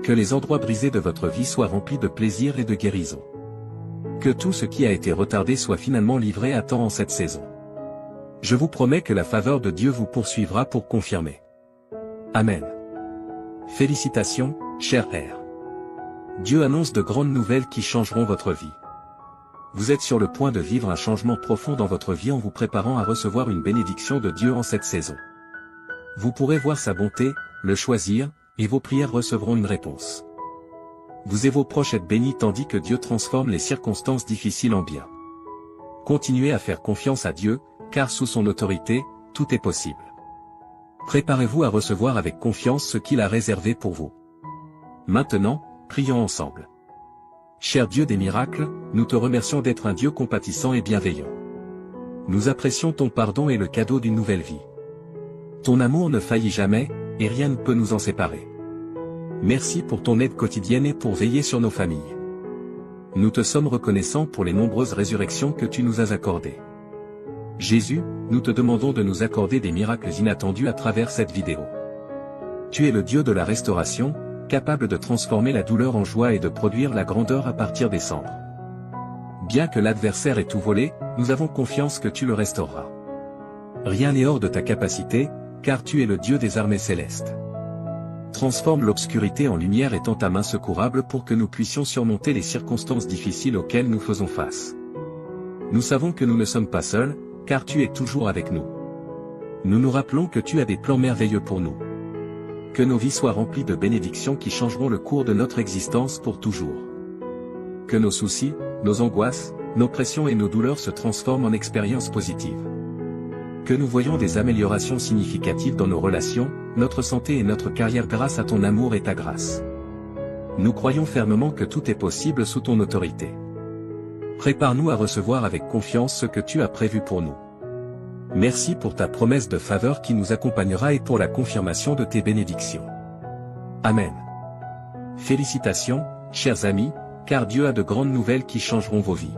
Que les endroits brisés de votre vie soient remplis de plaisir et de guérison. Que tout ce qui a été retardé soit finalement livré à temps en cette saison. Je vous promets que la faveur de Dieu vous poursuivra pour confirmer. Amen. Félicitations, cher R. Dieu annonce de grandes nouvelles qui changeront votre vie. Vous êtes sur le point de vivre un changement profond dans votre vie en vous préparant à recevoir une bénédiction de Dieu en cette saison. Vous pourrez voir sa bonté, le choisir, et vos prières recevront une réponse. Vous et vos proches êtes bénis tandis que Dieu transforme les circonstances difficiles en bien. Continuez à faire confiance à Dieu, car sous son autorité, tout est possible. Préparez-vous à recevoir avec confiance ce qu'il a réservé pour vous. Maintenant, prions ensemble. Cher Dieu des miracles, nous te remercions d'être un Dieu compatissant et bienveillant. Nous apprécions ton pardon et le cadeau d'une nouvelle vie. Ton amour ne faillit jamais, et rien ne peut nous en séparer. Merci pour ton aide quotidienne et pour veiller sur nos familles. Nous te sommes reconnaissants pour les nombreuses résurrections que tu nous as accordées. Jésus, nous te demandons de nous accorder des miracles inattendus à travers cette vidéo. Tu es le Dieu de la restauration, capable de transformer la douleur en joie et de produire la grandeur à partir des cendres. Bien que l'adversaire ait tout volé, nous avons confiance que tu le restaureras. Rien n'est hors de ta capacité, car tu es le Dieu des armées célestes. Transforme l'obscurité en lumière et tends ta main secourable pour que nous puissions surmonter les circonstances difficiles auxquelles nous faisons face. Nous savons que nous ne sommes pas seuls, car tu es toujours avec nous. Nous nous rappelons que tu as des plans merveilleux pour nous. Que nos vies soient remplies de bénédictions qui changeront le cours de notre existence pour toujours. Que nos soucis, nos angoisses, nos pressions et nos douleurs se transforment en expériences positives. Que nous voyons des améliorations significatives dans nos relations, notre santé et notre carrière grâce à ton amour et ta grâce. Nous croyons fermement que tout est possible sous ton autorité. Prépare-nous à recevoir avec confiance ce que tu as prévu pour nous. Merci pour ta promesse de faveur qui nous accompagnera et pour la confirmation de tes bénédictions. Amen. Félicitations, chers amis, car Dieu a de grandes nouvelles qui changeront vos vies.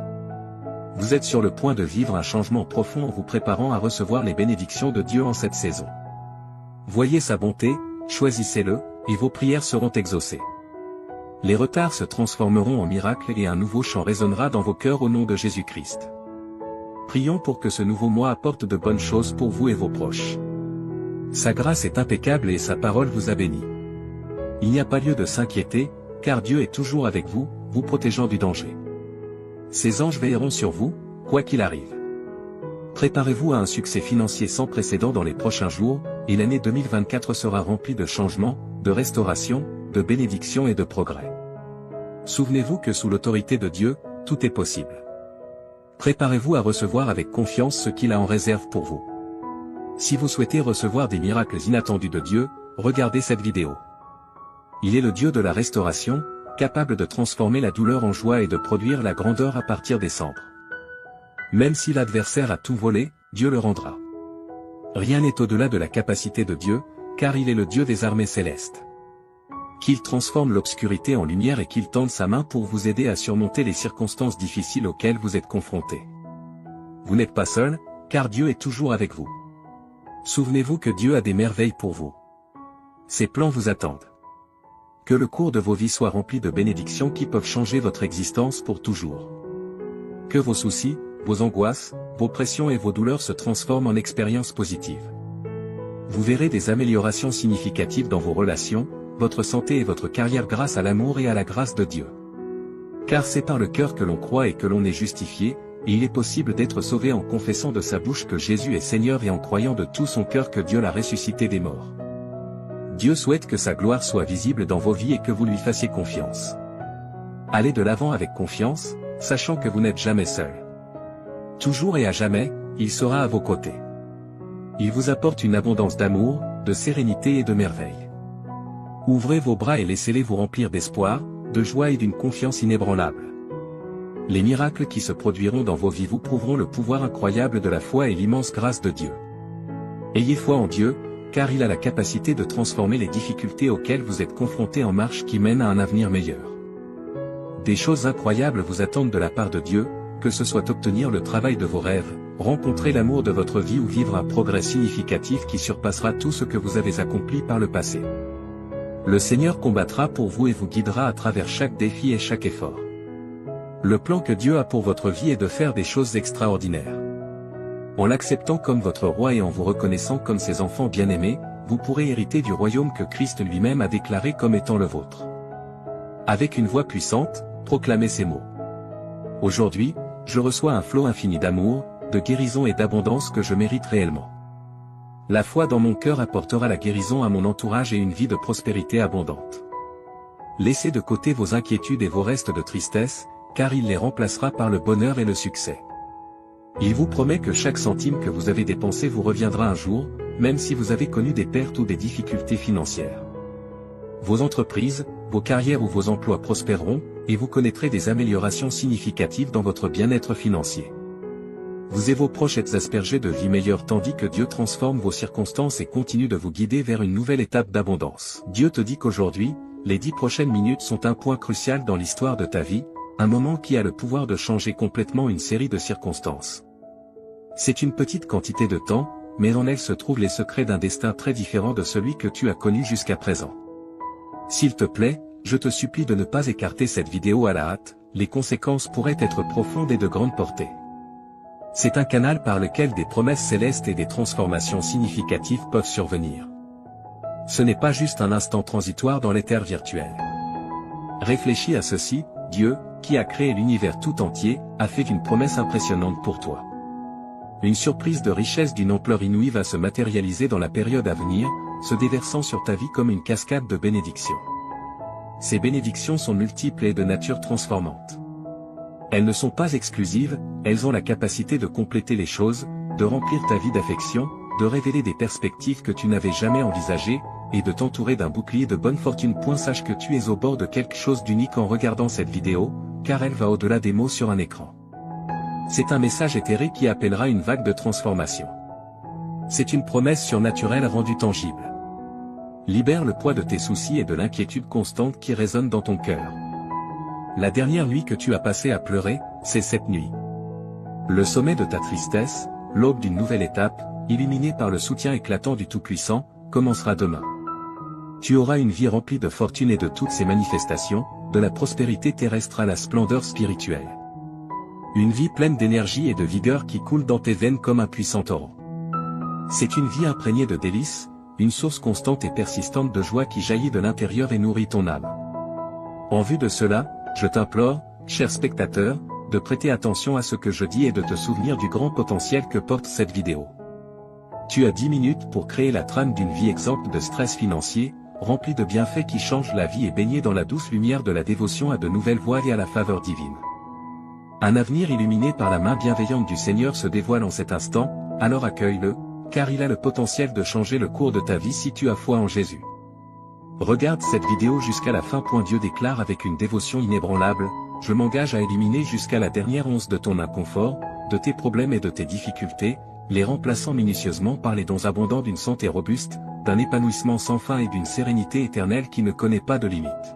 Vous êtes sur le point de vivre un changement profond en vous préparant à recevoir les bénédictions de Dieu en cette saison. Voyez sa bonté, choisissez-le, et vos prières seront exaucées. Les retards se transformeront en miracles et un nouveau chant résonnera dans vos cœurs au nom de Jésus-Christ. Prions pour que ce nouveau mois apporte de bonnes choses pour vous et vos proches. Sa grâce est impeccable et sa parole vous a béni. Il n'y a pas lieu de s'inquiéter, car Dieu est toujours avec vous, vous protégeant du danger. Ses anges veilleront sur vous, quoi qu'il arrive. Préparez-vous à un succès financier sans précédent dans les prochains jours, et l'année 2024 sera remplie de changements, de restauration, de bénédictions et de progrès. Souvenez-vous que sous l'autorité de Dieu, tout est possible. Préparez-vous à recevoir avec confiance ce qu'il a en réserve pour vous. Si vous souhaitez recevoir des miracles inattendus de Dieu, regardez cette vidéo. Il est le Dieu de la restauration, capable de transformer la douleur en joie et de produire la grandeur à partir des cendres. Même si l'adversaire a tout volé, Dieu le rendra. Rien n'est au-delà de la capacité de Dieu, car il est le Dieu des armées célestes. Qu'il transforme l'obscurité en lumière et qu'il tende sa main pour vous aider à surmonter les circonstances difficiles auxquelles vous êtes confrontés. Vous n'êtes pas seul, car Dieu est toujours avec vous. Souvenez-vous que Dieu a des merveilles pour vous. Ses plans vous attendent. Que le cours de vos vies soit rempli de bénédictions qui peuvent changer votre existence pour toujours. Que vos soucis, vos angoisses, vos pressions et vos douleurs se transforment en expériences positives. Vous verrez des améliorations significatives dans vos relations, votre santé et votre carrière grâce à l'amour et à la grâce de Dieu. Car c'est par le cœur que l'on croit et que l'on est justifié, et il est possible d'être sauvé en confessant de sa bouche que Jésus est Seigneur et en croyant de tout son cœur que Dieu l'a ressuscité des morts. Dieu souhaite que sa gloire soit visible dans vos vies et que vous lui fassiez confiance. Allez de l'avant avec confiance, sachant que vous n'êtes jamais seul. Toujours et à jamais, il sera à vos côtés. Il vous apporte une abondance d'amour, de sérénité et de merveille. Ouvrez vos bras et laissez-les vous remplir d'espoir, de joie et d'une confiance inébranlable. Les miracles qui se produiront dans vos vies vous prouveront le pouvoir incroyable de la foi et l'immense grâce de Dieu. Ayez foi en Dieu, car il a la capacité de transformer les difficultés auxquelles vous êtes confrontés en marche qui mènent à un avenir meilleur. Des choses incroyables vous attendent de la part de Dieu, que ce soit obtenir le travail de vos rêves, rencontrer l'amour de votre vie ou vivre un progrès significatif qui surpassera tout ce que vous avez accompli par le passé. Le Seigneur combattra pour vous et vous guidera à travers chaque défi et chaque effort. Le plan que Dieu a pour votre vie est de faire des choses extraordinaires. En l'acceptant comme votre roi et en vous reconnaissant comme ses enfants bien-aimés, vous pourrez hériter du royaume que Christ lui-même a déclaré comme étant le vôtre. Avec une voix puissante, proclamez ces mots. Aujourd'hui, je reçois un flot infini d'amour, de guérison et d'abondance que je mérite réellement. La foi dans mon cœur apportera la guérison à mon entourage et une vie de prospérité abondante. Laissez de côté vos inquiétudes et vos restes de tristesse, car il les remplacera par le bonheur et le succès. Il vous promet que chaque centime que vous avez dépensé vous reviendra un jour, même si vous avez connu des pertes ou des difficultés financières. Vos entreprises, vos carrières ou vos emplois prospéreront, et vous connaîtrez des améliorations significatives dans votre bien-être financier. Vous et vos proches êtes aspergés de vie meilleure tandis que Dieu transforme vos circonstances et continue de vous guider vers une nouvelle étape d'abondance. Dieu te dit qu'aujourd'hui, les 10 prochaines minutes sont un point crucial dans l'histoire de ta vie, un moment qui a le pouvoir de changer complètement une série de circonstances. C'est une petite quantité de temps, mais en elle se trouvent les secrets d'un destin très différent de celui que tu as connu jusqu'à présent. S'il te plaît, je te supplie de ne pas écarter cette vidéo à la hâte, les conséquences pourraient être profondes et de grande portée. C'est un canal par lequel des promesses célestes et des transformations significatives peuvent survenir. Ce n'est pas juste un instant transitoire dans l'éther virtuel. Réfléchis à ceci, Dieu, qui a créé l'univers tout entier, a fait une promesse impressionnante pour toi. Une surprise de richesse d'une ampleur inouïe va se matérialiser dans la période à venir, se déversant sur ta vie comme une cascade de bénédictions. Ces bénédictions sont multiples et de nature transformante. Elles ne sont pas exclusives, elles ont la capacité de compléter les choses, de remplir ta vie d'affection, de révéler des perspectives que tu n'avais jamais envisagées, et de t'entourer d'un bouclier de bonne fortune. Sache que tu es au bord de quelque chose d'unique en regardant cette vidéo, car elle va au-delà des mots sur un écran. C'est un message éthéré qui appellera une vague de transformation. C'est une promesse surnaturelle rendue tangible. Libère le poids de tes soucis et de l'inquiétude constante qui résonne dans ton cœur. La dernière nuit que tu as passée à pleurer, c'est cette nuit. Le sommet de ta tristesse, l'aube d'une nouvelle étape, illuminée par le soutien éclatant du Tout-Puissant, commencera demain. Tu auras une vie remplie de fortune et de toutes ses manifestations, de la prospérité terrestre à la splendeur spirituelle. Une vie pleine d'énergie et de vigueur qui coule dans tes veines comme un puissant torrent. C'est une vie imprégnée de délices, une source constante et persistante de joie qui jaillit de l'intérieur et nourrit ton âme. En vue de cela, je t'implore, cher spectateur, de prêter attention à ce que je dis et de te souvenir du grand potentiel que porte cette vidéo. Tu as 10 minutes pour créer la trame d'une vie exempte de stress financier, remplie de bienfaits qui changent la vie et baignée dans la douce lumière de la dévotion à de nouvelles voies et à la faveur divine. Un avenir illuminé par la main bienveillante du Seigneur se dévoile en cet instant, alors accueille-le, car il a le potentiel de changer le cours de ta vie si tu as foi en Jésus. Regarde cette vidéo jusqu'à la fin. Dieu déclare avec une dévotion inébranlable, je m'engage à éliminer jusqu'à la dernière once de ton inconfort, de tes problèmes et de tes difficultés, les remplaçant minutieusement par les dons abondants d'une santé robuste, d'un épanouissement sans fin et d'une sérénité éternelle qui ne connaît pas de limite.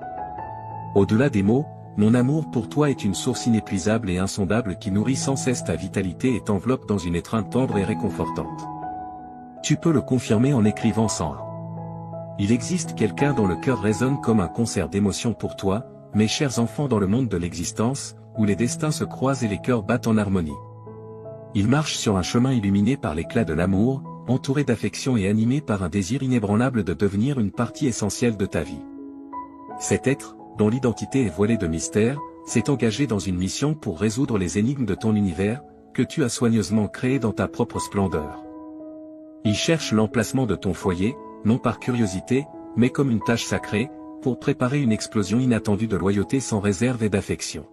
Au-delà des mots, mon amour pour toi est une source inépuisable et insondable qui nourrit sans cesse ta vitalité et t'enveloppe dans une étreinte tendre et réconfortante. Tu peux le confirmer en écrivant 101. Il existe quelqu'un dont le cœur résonne comme un concert d'émotions pour toi, mes chers enfants, dans le monde de l'existence, où les destins se croisent et les cœurs battent en harmonie. Il marche sur un chemin illuminé par l'éclat de l'amour, entouré d'affection et animé par un désir inébranlable de devenir une partie essentielle de ta vie. Cet être, dont l'identité est voilée de mystère, s'est engagé dans une mission pour résoudre les énigmes de ton univers, que tu as soigneusement créé dans ta propre splendeur. Il cherche l'emplacement de ton foyer, non par curiosité, mais comme une tâche sacrée, pour préparer une explosion inattendue de loyauté sans réserve et d'affection.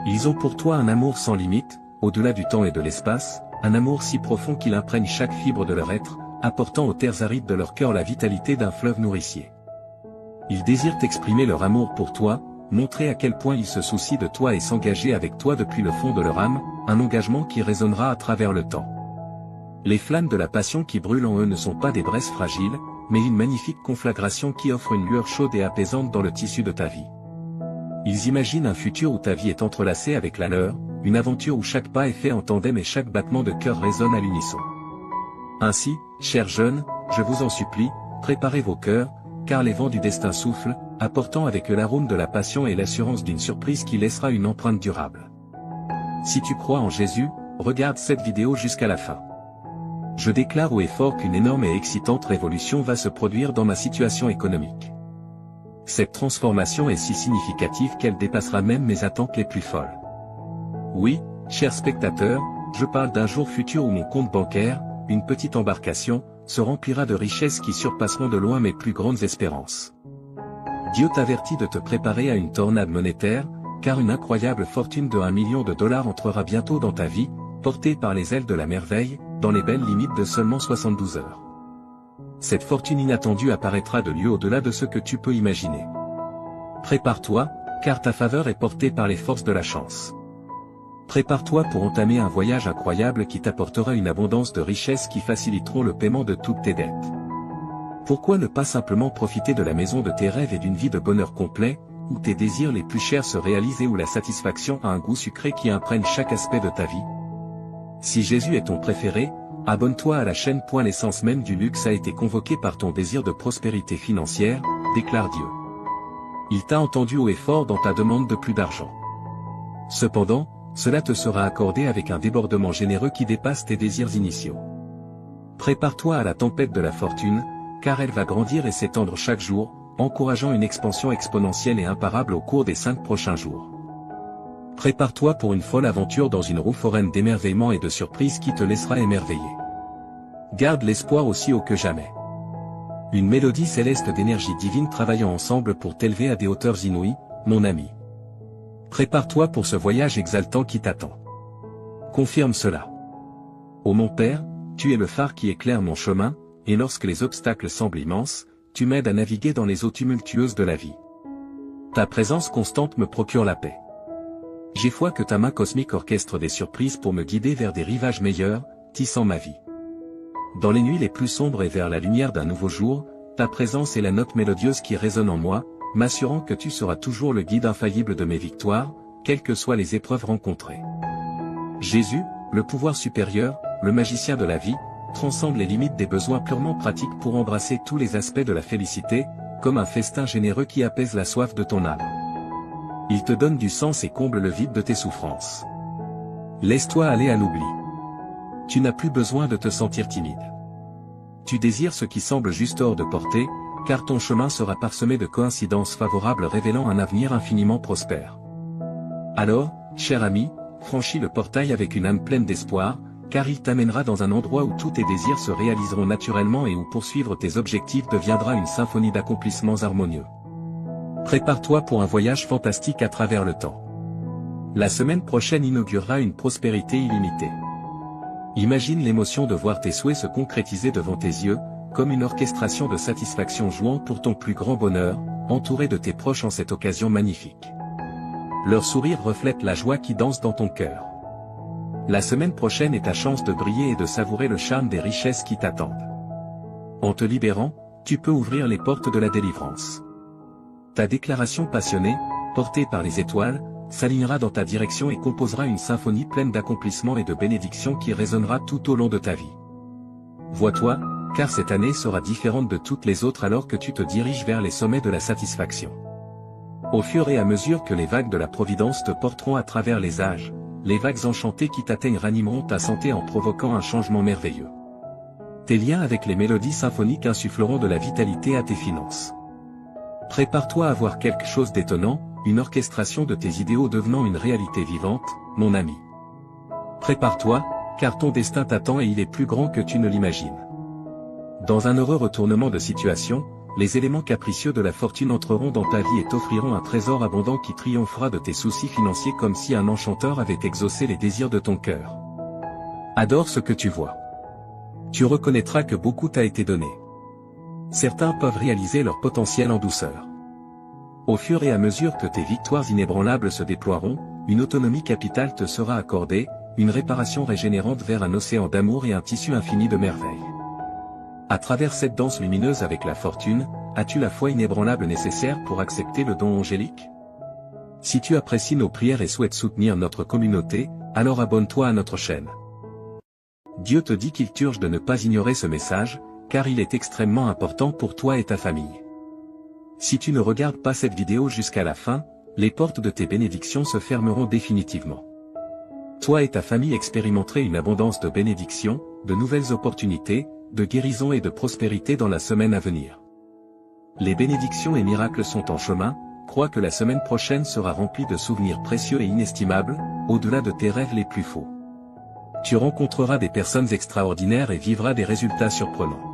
Ils ont pour toi un amour sans limite, au-delà du temps et de l'espace, un amour si profond qu'il imprègne chaque fibre de leur être, apportant aux terres arides de leur cœur la vitalité d'un fleuve nourricier. Ils désirent exprimer leur amour pour toi, montrer à quel point ils se soucient de toi et s'engager avec toi depuis le fond de leur âme, un engagement qui résonnera à travers le temps. Les flammes de la passion qui brûlent en eux ne sont pas des braises fragiles, mais une magnifique conflagration qui offre une lueur chaude et apaisante dans le tissu de ta vie. Ils imaginent un futur où ta vie est entrelacée avec la leur, une aventure où chaque pas est fait en tandem et chaque battement de cœur résonne à l'unisson. Ainsi, chers jeunes, je vous en supplie, préparez vos cœurs, car les vents du destin soufflent, apportant avec eux l'arôme de la passion et l'assurance d'une surprise qui laissera une empreinte durable. Si tu crois en Jésus, regarde cette vidéo jusqu'à la fin. Je déclare haut et fort qu'une énorme et excitante révolution va se produire dans ma situation économique. Cette transformation est si significative qu'elle dépassera même mes attentes les plus folles. Oui, chers spectateurs, je parle d'un jour futur où mon compte bancaire, une petite embarcation, se remplira de richesses qui surpasseront de loin mes plus grandes espérances. Dieu t'avertit de te préparer à une tornade monétaire, car une incroyable fortune de $1 million entrera bientôt dans ta vie, portée par les ailes de la merveille, dans les belles limites de seulement 72 heures. Cette fortune inattendue apparaîtra de lieu au-delà de ce que tu peux imaginer. Prépare-toi, car ta faveur est portée par les forces de la chance. Prépare-toi pour entamer un voyage incroyable qui t'apportera une abondance de richesses qui faciliteront le paiement de toutes tes dettes. Pourquoi ne pas simplement profiter de la maison de tes rêves et d'une vie de bonheur complet, où tes désirs les plus chers se réalisent et où la satisfaction a un goût sucré qui imprègne chaque aspect de ta vie? Si Jésus est ton préféré, abonne-toi à la chaîne. L'essence même du luxe a été convoquée par ton désir de prospérité financière, déclare Dieu. Il t'a entendu haut et fort dans ta demande de plus d'argent. Cependant, cela te sera accordé avec un débordement généreux qui dépasse tes désirs initiaux. Prépare-toi à la tempête de la fortune, car elle va grandir et s'étendre chaque jour, encourageant une expansion exponentielle et imparable au cours des 5 prochains jours. Prépare-toi pour une folle aventure dans une roue foraine d'émerveillement et de surprises qui te laissera émerveiller. Garde l'espoir aussi haut que jamais. Une mélodie céleste d'énergie divine travaillant ensemble pour t'élever à des hauteurs inouïes, mon ami. Prépare-toi pour ce voyage exaltant qui t'attend. Confirme cela. Ô mon Père, tu es le phare qui éclaire mon chemin, et lorsque les obstacles semblent immenses, tu m'aides à naviguer dans les eaux tumultueuses de la vie. Ta présence constante me procure la paix. J'ai foi que ta main cosmique orchestre des surprises pour me guider vers des rivages meilleurs, tissant ma vie. Dans les nuits les plus sombres et vers la lumière d'un nouveau jour, ta présence est la note mélodieuse qui résonne en moi, m'assurant que tu seras toujours le guide infaillible de mes victoires, quelles que soient les épreuves rencontrées. Jésus, le pouvoir supérieur, le magicien de la vie, transcende les limites des besoins purement pratiques pour embrasser tous les aspects de la félicité, comme un festin généreux qui apaise la soif de ton âme. Il te donne du sens et comble le vide de tes souffrances. Laisse-toi aller à l'oubli. Tu n'as plus besoin de te sentir timide. Tu désires ce qui semble juste hors de portée, car ton chemin sera parsemé de coïncidences favorables révélant un avenir infiniment prospère. Alors, cher ami, franchis le portail avec une âme pleine d'espoir, car il t'amènera dans un endroit où tous tes désirs se réaliseront naturellement et où poursuivre tes objectifs deviendra une symphonie d'accomplissements harmonieux. Prépare-toi pour un voyage fantastique à travers le temps. La semaine prochaine inaugurera une prospérité illimitée. Imagine l'émotion de voir tes souhaits se concrétiser devant tes yeux, comme une orchestration de satisfaction jouant pour ton plus grand bonheur, entouré de tes proches en cette occasion magnifique. Leur sourire reflète la joie qui danse dans ton cœur. La semaine prochaine est ta chance de briller et de savourer le charme des richesses qui t'attendent. En te libérant, tu peux ouvrir les portes de la délivrance. Ta déclaration passionnée, portée par les étoiles, s'alignera dans ta direction et composera une symphonie pleine d'accomplissements et de bénédictions qui résonnera tout au long de ta vie. Vois-toi, car cette année sera différente de toutes les autres alors que tu te diriges vers les sommets de la satisfaction. Au fur et à mesure que les vagues de la Providence te porteront à travers les âges, les vagues enchantées qui t'atteignent ranimeront ta santé en provoquant un changement merveilleux. Tes liens avec les mélodies symphoniques insuffleront de la vitalité à tes finances. Prépare-toi à voir quelque chose d'étonnant, une orchestration de tes idéaux devenant une réalité vivante, mon ami. Prépare-toi, car ton destin t'attend et il est plus grand que tu ne l'imagines. Dans un heureux retournement de situation, les éléments capricieux de la fortune entreront dans ta vie et t'offriront un trésor abondant qui triomphera de tes soucis financiers comme si un enchanteur avait exaucé les désirs de ton cœur. Adore ce que tu vois. Tu reconnaîtras que beaucoup t'a été donné. Certains peuvent réaliser leur potentiel en douceur. Au fur et à mesure que tes victoires inébranlables se déploieront, une autonomie capitale te sera accordée, une réparation régénérante vers un océan d'amour et un tissu infini de merveilles. À travers cette danse lumineuse avec la fortune, as-tu la foi inébranlable nécessaire pour accepter le don angélique? Si tu apprécies nos prières et souhaites soutenir notre communauté, alors abonne-toi à notre chaîne. Dieu te dit qu'il t'urge de ne pas ignorer ce message, car il est extrêmement important pour toi et ta famille. Si tu ne regardes pas cette vidéo jusqu'à la fin, les portes de tes bénédictions se fermeront définitivement. Toi et ta famille expérimenterez une abondance de bénédictions, de nouvelles opportunités, de guérison et de prospérité dans la semaine à venir. Les bénédictions et miracles sont en chemin, crois que la semaine prochaine sera remplie de souvenirs précieux et inestimables, au-delà de tes rêves les plus faux. Tu rencontreras des personnes extraordinaires et vivras des résultats surprenants.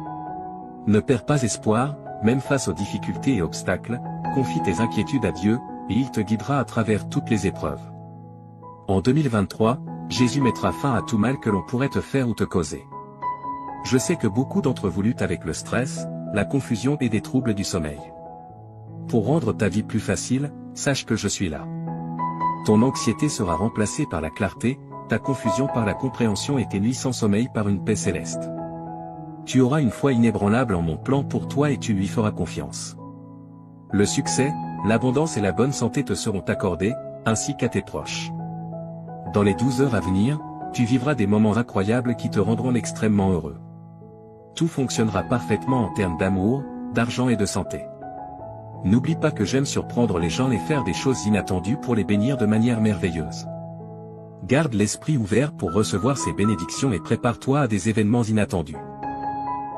Ne perds pas espoir, même face aux difficultés et obstacles, confie tes inquiétudes à Dieu, et il te guidera à travers toutes les épreuves. En 2023, Jésus mettra fin à tout mal que l'on pourrait te faire ou te causer. Je sais que beaucoup d'entre vous luttent avec le stress, la confusion et des troubles du sommeil. Pour rendre ta vie plus facile, sache que je suis là. Ton anxiété sera remplacée par la clarté, ta confusion par la compréhension et tes nuits sans sommeil par une paix céleste. Tu auras une foi inébranlable en mon plan pour toi et tu lui feras confiance. Le succès, l'abondance et la bonne santé te seront accordés, ainsi qu'à tes proches. Dans les 12 heures à venir, tu vivras des moments incroyables qui te rendront extrêmement heureux. Tout fonctionnera parfaitement en termes d'amour, d'argent et de santé. N'oublie pas que j'aime surprendre les gens et faire des choses inattendues pour les bénir de manière merveilleuse. Garde l'esprit ouvert pour recevoir ces bénédictions et prépare-toi à des événements inattendus.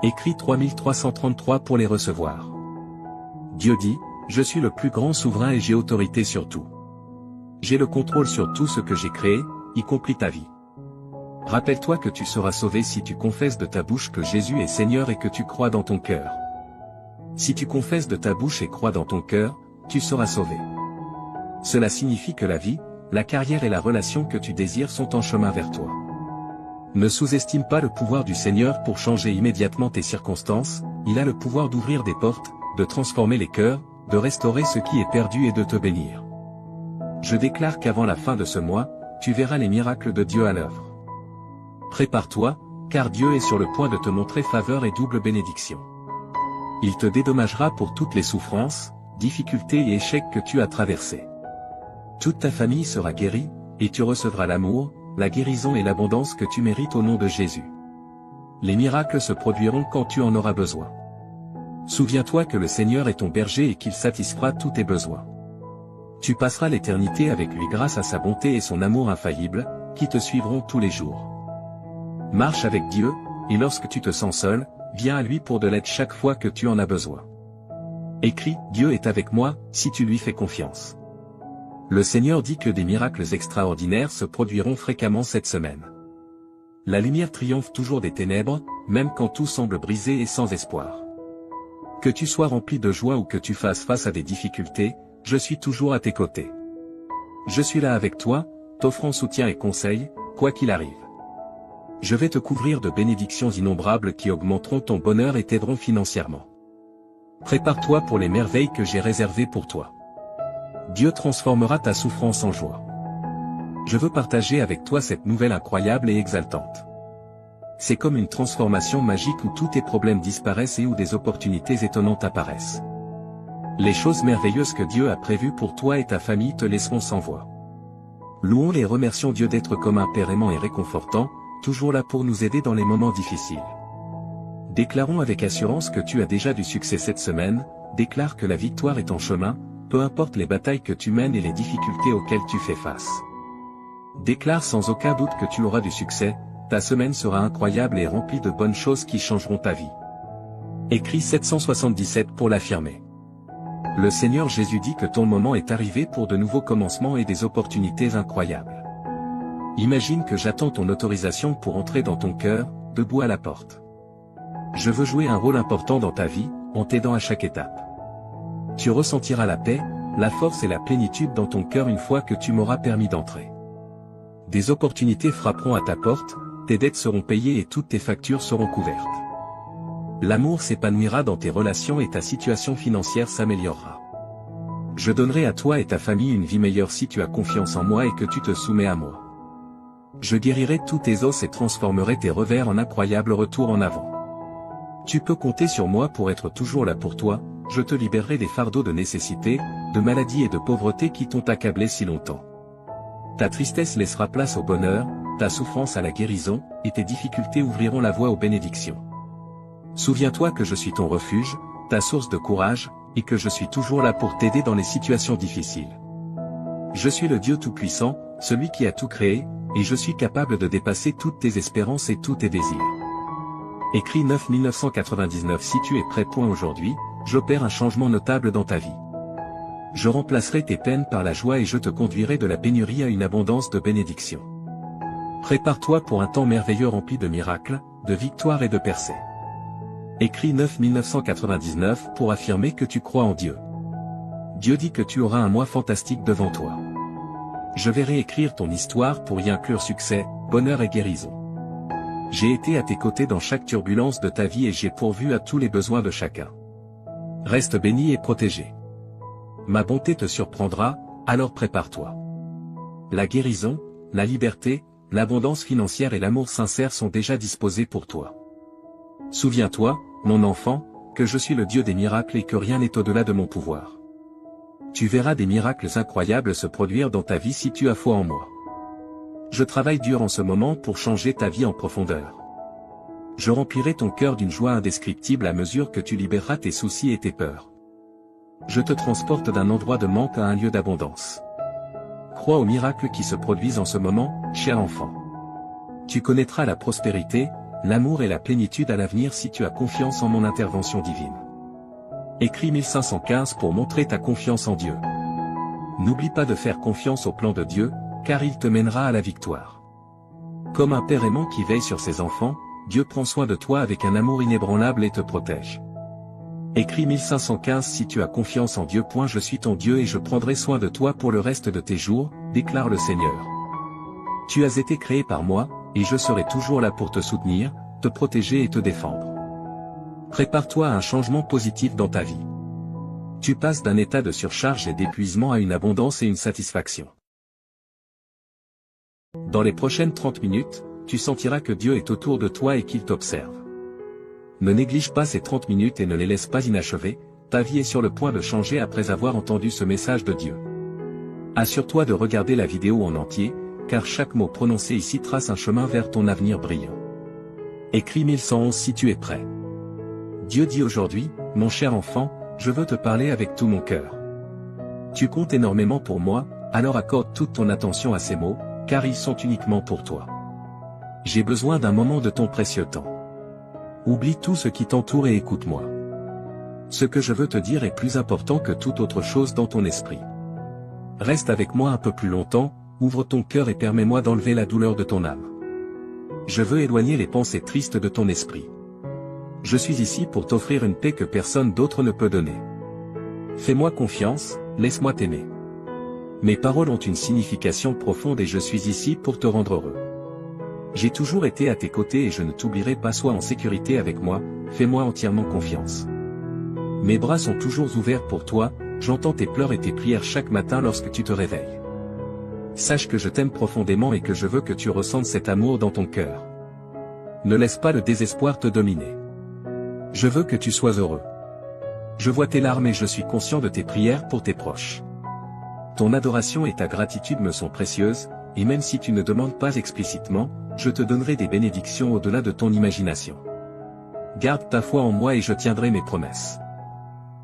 Écris 3333 pour les recevoir. Dieu dit, je suis le plus grand souverain et j'ai autorité sur tout. J'ai le contrôle sur tout ce que j'ai créé, y compris ta vie. Rappelle-toi que tu seras sauvé si tu confesses de ta bouche que Jésus est Seigneur et que tu crois dans ton cœur. Si tu confesses de ta bouche et crois dans ton cœur, tu seras sauvé. Cela signifie que la vie, la carrière et la relation que tu désires sont en chemin vers toi. Ne sous-estime pas le pouvoir du Seigneur pour changer immédiatement tes circonstances, il a le pouvoir d'ouvrir des portes, de transformer les cœurs, de restaurer ce qui est perdu et de te bénir. Je déclare qu'avant la fin de ce mois, tu verras les miracles de Dieu à l'œuvre. Prépare-toi, car Dieu est sur le point de te montrer faveur et double bénédiction. Il te dédommagera pour toutes les souffrances, difficultés et échecs que tu as traversés. Toute ta famille sera guérie, et tu recevras l'amour, la guérison et l'abondance que tu mérites au nom de Jésus. Les miracles se produiront quand tu en auras besoin. Souviens-toi que le Seigneur est ton berger et qu'il satisfera tous tes besoins. Tu passeras l'éternité avec lui grâce à sa bonté et son amour infaillible, qui te suivront tous les jours. Marche avec Dieu, et lorsque tu te sens seul, viens à lui pour de l'aide chaque fois que tu en as besoin. Écris, Dieu est avec moi, si tu lui fais confiance. Le Seigneur dit que des miracles extraordinaires se produiront fréquemment cette semaine. La lumière triomphe toujours des ténèbres, même quand tout semble brisé et sans espoir. Que tu sois rempli de joie ou que tu fasses face à des difficultés, je suis toujours à tes côtés. Je suis là avec toi, t'offrant soutien et conseil, quoi qu'il arrive. Je vais te couvrir de bénédictions innombrables qui augmenteront ton bonheur et t'aideront financièrement. Prépare-toi pour les merveilles que j'ai réservées pour toi. Dieu transformera ta souffrance en joie. Je veux partager avec toi cette nouvelle incroyable et exaltante. C'est comme une transformation magique où tous tes problèmes disparaissent et où des opportunités étonnantes apparaissent. Les choses merveilleuses que Dieu a prévues pour toi et ta famille te laisseront sans voix. Louons et remercions Dieu d'être comme un Père aimant et réconfortant, toujours là pour nous aider dans les moments difficiles. Déclarons avec assurance que tu as déjà du succès cette semaine, déclare que la victoire est en chemin, peu importe les batailles que tu mènes et les difficultés auxquelles tu fais face. Déclare sans aucun doute que tu auras du succès, ta semaine sera incroyable et remplie de bonnes choses qui changeront ta vie. Écris 777 pour l'affirmer. Le Seigneur Jésus dit que ton moment est arrivé pour de nouveaux commencements et des opportunités incroyables. Imagine que j'attends ton autorisation pour entrer dans ton cœur, debout à la porte. Je veux jouer un rôle important dans ta vie, en t'aidant à chaque étape. Tu ressentiras la paix, la force et la plénitude dans ton cœur une fois que tu m'auras permis d'entrer. Des opportunités frapperont à ta porte, tes dettes seront payées et toutes tes factures seront couvertes. L'amour s'épanouira dans tes relations et ta situation financière s'améliorera. Je donnerai à toi et ta famille une vie meilleure si tu as confiance en moi et que tu te soumets à moi. Je guérirai tous tes os et transformerai tes revers en incroyables retours en avant. Tu peux compter sur moi pour être toujours là pour toi, je te libérerai des fardeaux de nécessité, de maladie et de pauvreté qui t'ont accablé si longtemps. Ta tristesse laissera place au bonheur, ta souffrance à la guérison, et tes difficultés ouvriront la voie aux bénédictions. Souviens-toi que je suis ton refuge, ta source de courage, et que je suis toujours là pour t'aider dans les situations difficiles. Je suis le Dieu Tout-Puissant, celui qui a tout créé, et je suis capable de dépasser toutes tes espérances et tous tes désirs. Écrit 9 si tu es prêt. Aujourd'hui, j'opère un changement notable dans ta vie. Je remplacerai tes peines par la joie et je te conduirai de la pénurie à une abondance de bénédictions. Prépare-toi pour un temps merveilleux rempli de miracles, de victoires et de percées. Écrit 9 pour affirmer que tu crois en Dieu. Dieu dit que tu auras un mois fantastique devant toi. Je vais réécrire ton histoire pour y inclure succès, bonheur et guérison. J'ai été à tes côtés dans chaque turbulence de ta vie et j'ai pourvu à tous les besoins de chacun. Reste béni et protégé. Ma bonté te surprendra, alors prépare-toi. La guérison, la liberté, l'abondance financière et l'amour sincère sont déjà disposés pour toi. Souviens-toi, mon enfant, que je suis le Dieu des miracles et que rien n'est au-delà de mon pouvoir. Tu verras des miracles incroyables se produire dans ta vie si tu as foi en moi. Je travaille dur en ce moment pour changer ta vie en profondeur. Je remplirai ton cœur d'une joie indescriptible à mesure que tu libéreras tes soucis et tes peurs. Je te transporte d'un endroit de manque à un lieu d'abondance. Crois aux miracles qui se produisent en ce moment, cher enfant. Tu connaîtras la prospérité, l'amour et la plénitude à l'avenir si tu as confiance en mon intervention divine. Écrit 1515 pour montrer ta confiance en Dieu. N'oublie pas de faire confiance au plan de Dieu, car il te mènera à la victoire. Comme un père aimant qui veille sur ses enfants, Dieu prend soin de toi avec un amour inébranlable et te protège. Écrit 1515 si tu as confiance en Dieu. Je suis ton Dieu et je prendrai soin de toi pour le reste de tes jours, déclare le Seigneur. Tu as été créé par moi, et je serai toujours là pour te soutenir, te protéger et te défendre. Prépare-toi à un changement positif dans ta vie. Tu passes d'un état de surcharge et d'épuisement à une abondance et une satisfaction. Dans les prochaines 30 minutes, tu sentiras que Dieu est autour de toi et qu'il t'observe. Ne néglige pas ces 30 minutes et ne les laisse pas inachevées, ta vie est sur le point de changer après avoir entendu ce message de Dieu. Assure-toi de regarder la vidéo en entier, car chaque mot prononcé ici trace un chemin vers ton avenir brillant. Écrit 1111 si tu es prêt. Dieu dit aujourd'hui, mon cher enfant, je veux te parler avec tout mon cœur. Tu comptes énormément pour moi, alors accorde toute ton attention à ces mots, car ils sont uniquement pour toi. J'ai besoin d'un moment de ton précieux temps. Oublie tout ce qui t'entoure et écoute-moi. Ce que je veux te dire est plus important que toute autre chose dans ton esprit. Reste avec moi un peu plus longtemps, ouvre ton cœur et permets-moi d'enlever la douleur de ton âme. Je veux éloigner les pensées tristes de ton esprit. Je suis ici pour t'offrir une paix que personne d'autre ne peut donner. Fais-moi confiance, laisse-moi t'aimer. Mes paroles ont une signification profonde et je suis ici pour te rendre heureux. J'ai toujours été à tes côtés et je ne t'oublierai pas. Sois en sécurité avec moi, fais-moi entièrement confiance. Mes bras sont toujours ouverts pour toi, j'entends tes pleurs et tes prières chaque matin lorsque tu te réveilles. Sache que je t'aime profondément et que je veux que tu ressentes cet amour dans ton cœur. Ne laisse pas le désespoir te dominer. Je veux que tu sois heureux. Je vois tes larmes et je suis conscient de tes prières pour tes proches. Ton adoration et ta gratitude me sont précieuses, et même si tu ne demandes pas explicitement, je te donnerai des bénédictions au-delà de ton imagination. Garde ta foi en moi et je tiendrai mes promesses.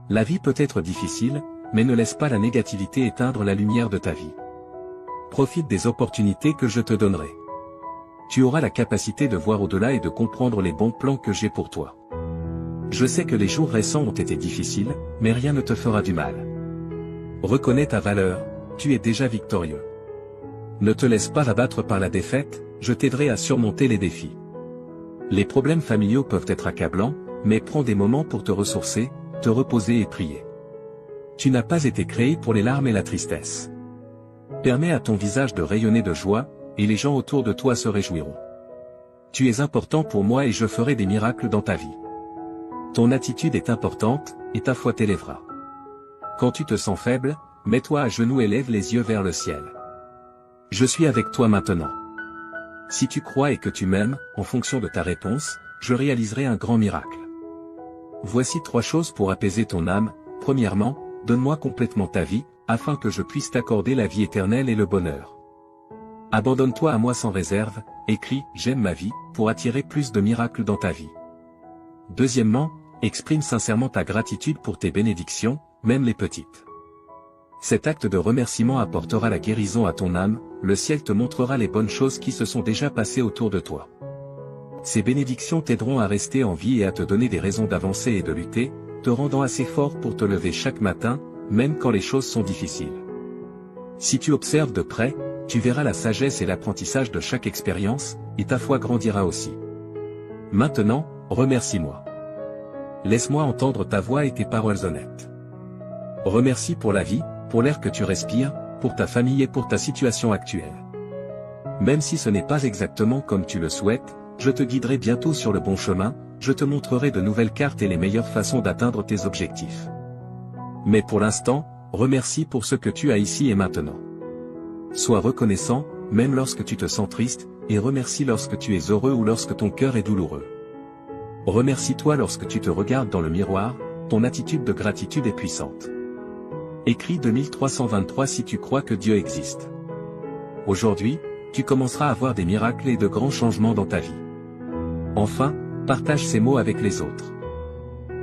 La vie peut être difficile, mais ne laisse pas la négativité éteindre la lumière de ta vie. Profite des opportunités que je te donnerai. Tu auras la capacité de voir au-delà et de comprendre les bons plans que j'ai pour toi. Je sais que les jours récents ont été difficiles, mais rien ne te fera du mal. Reconnais ta valeur, tu es déjà victorieux. Ne te laisse pas abattre par la défaite, je t'aiderai à surmonter les défis. Les problèmes familiaux peuvent être accablants, mais prends des moments pour te ressourcer, te reposer et prier. Tu n'as pas été créé pour les larmes et la tristesse. Permets à ton visage de rayonner de joie, et les gens autour de toi se réjouiront. Tu es important pour moi et je ferai des miracles dans ta vie. Ton attitude est importante, et ta foi t'élèvera. Quand tu te sens faible, mets-toi à genoux et lève les yeux vers le ciel. Je suis avec toi maintenant. Si tu crois et que tu m'aimes, en fonction de ta réponse, je réaliserai un grand miracle. Voici 3 choses pour apaiser ton âme. Premièrement, donne-moi complètement ta vie, afin que je puisse t'accorder la vie éternelle et le bonheur. Abandonne-toi à moi sans réserve, écris « J'aime ma vie » pour attirer plus de miracles dans ta vie. Deuxièmement, exprime sincèrement ta gratitude pour tes bénédictions, même les petites. Cet acte de remerciement apportera la guérison à ton âme, le ciel te montrera les bonnes choses qui se sont déjà passées autour de toi. Ces bénédictions t'aideront à rester en vie et à te donner des raisons d'avancer et de lutter, te rendant assez fort pour te lever chaque matin, même quand les choses sont difficiles. Si tu observes de près, tu verras la sagesse et l'apprentissage de chaque expérience, et ta foi grandira aussi. Maintenant, remercie-moi. Laisse-moi entendre ta voix et tes paroles honnêtes. Remercie pour la vie, pour l'air que tu respires, pour ta famille et pour ta situation actuelle. Même si ce n'est pas exactement comme tu le souhaites, je te guiderai bientôt sur le bon chemin, je te montrerai de nouvelles cartes et les meilleures façons d'atteindre tes objectifs. Mais pour l'instant, remercie pour ce que tu as ici et maintenant. Sois reconnaissant, même lorsque tu te sens triste, et remercie lorsque tu es heureux ou lorsque ton cœur est douloureux. Remercie-toi lorsque tu te regardes dans le miroir, ton attitude de gratitude est puissante. Écris 2323 si tu crois que Dieu existe. Aujourd'hui, tu commenceras à voir des miracles et de grands changements dans ta vie. Enfin, partage ces mots avec les autres.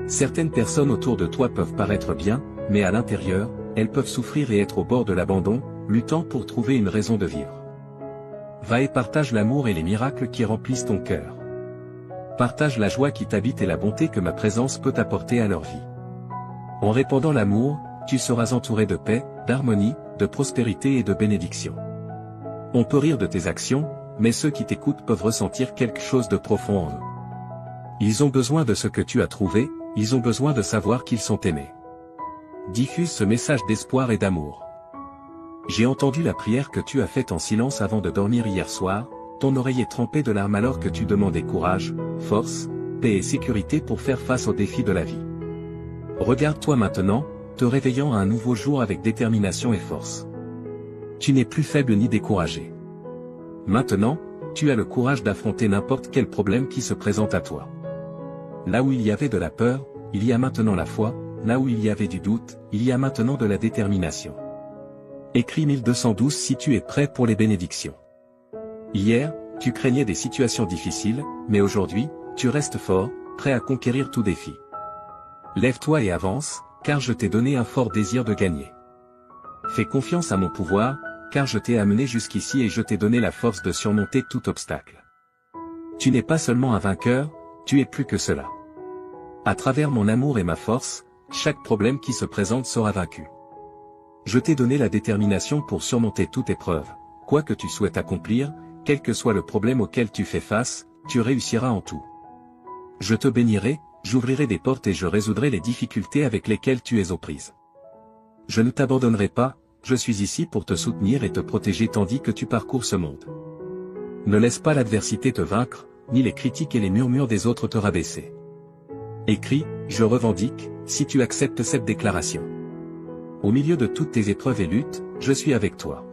Certaines personnes autour de toi peuvent paraître bien, mais à l'intérieur, elles peuvent souffrir et être au bord de l'abandon, luttant pour trouver une raison de vivre. Va et partage l'amour et les miracles qui remplissent ton cœur. Partage la joie qui t'habite et la bonté que ma présence peut apporter à leur vie. En répandant l'amour, tu seras entouré de paix, d'harmonie, de prospérité et de bénédiction. On peut rire de tes actions, mais ceux qui t'écoutent peuvent ressentir quelque chose de profond en eux. Ils ont besoin de ce que tu as trouvé, ils ont besoin de savoir qu'ils sont aimés. Diffuse ce message d'espoir et d'amour. J'ai entendu la prière que tu as faite en silence avant de dormir hier soir, ton oreille est trempée de larmes alors que tu demandais courage, force, paix et sécurité pour faire face aux défis de la vie. Regarde-toi maintenant, te réveillant à un nouveau jour avec détermination et force. Tu n'es plus faible ni découragé. Maintenant, tu as le courage d'affronter n'importe quel problème qui se présente à toi. Là où il y avait de la peur, il y a maintenant la foi, là où il y avait du doute, il y a maintenant de la détermination. Écris 1212 si tu es prêt pour les bénédictions. Hier, tu craignais des situations difficiles, mais aujourd'hui, tu restes fort, prêt à conquérir tout défi. Lève-toi et avance, car je t'ai donné un fort désir de gagner. Fais confiance à mon pouvoir, car je t'ai amené jusqu'ici et je t'ai donné la force de surmonter tout obstacle. Tu n'es pas seulement un vainqueur, tu es plus que cela. À travers mon amour et ma force, chaque problème qui se présente sera vaincu. Je t'ai donné la détermination pour surmonter toute épreuve, quoi que tu souhaites accomplir, quel que soit le problème auquel tu fais face, tu réussiras en tout. Je te bénirai, j'ouvrirai des portes et je résoudrai les difficultés avec lesquelles tu es aux prises. Je ne t'abandonnerai pas, je suis ici pour te soutenir et te protéger tandis que tu parcours ce monde. Ne laisse pas l'adversité te vaincre, ni les critiques et les murmures des autres te rabaisser. Écris, je revendique, si tu acceptes cette déclaration. Au milieu de toutes tes épreuves et luttes, je suis avec toi.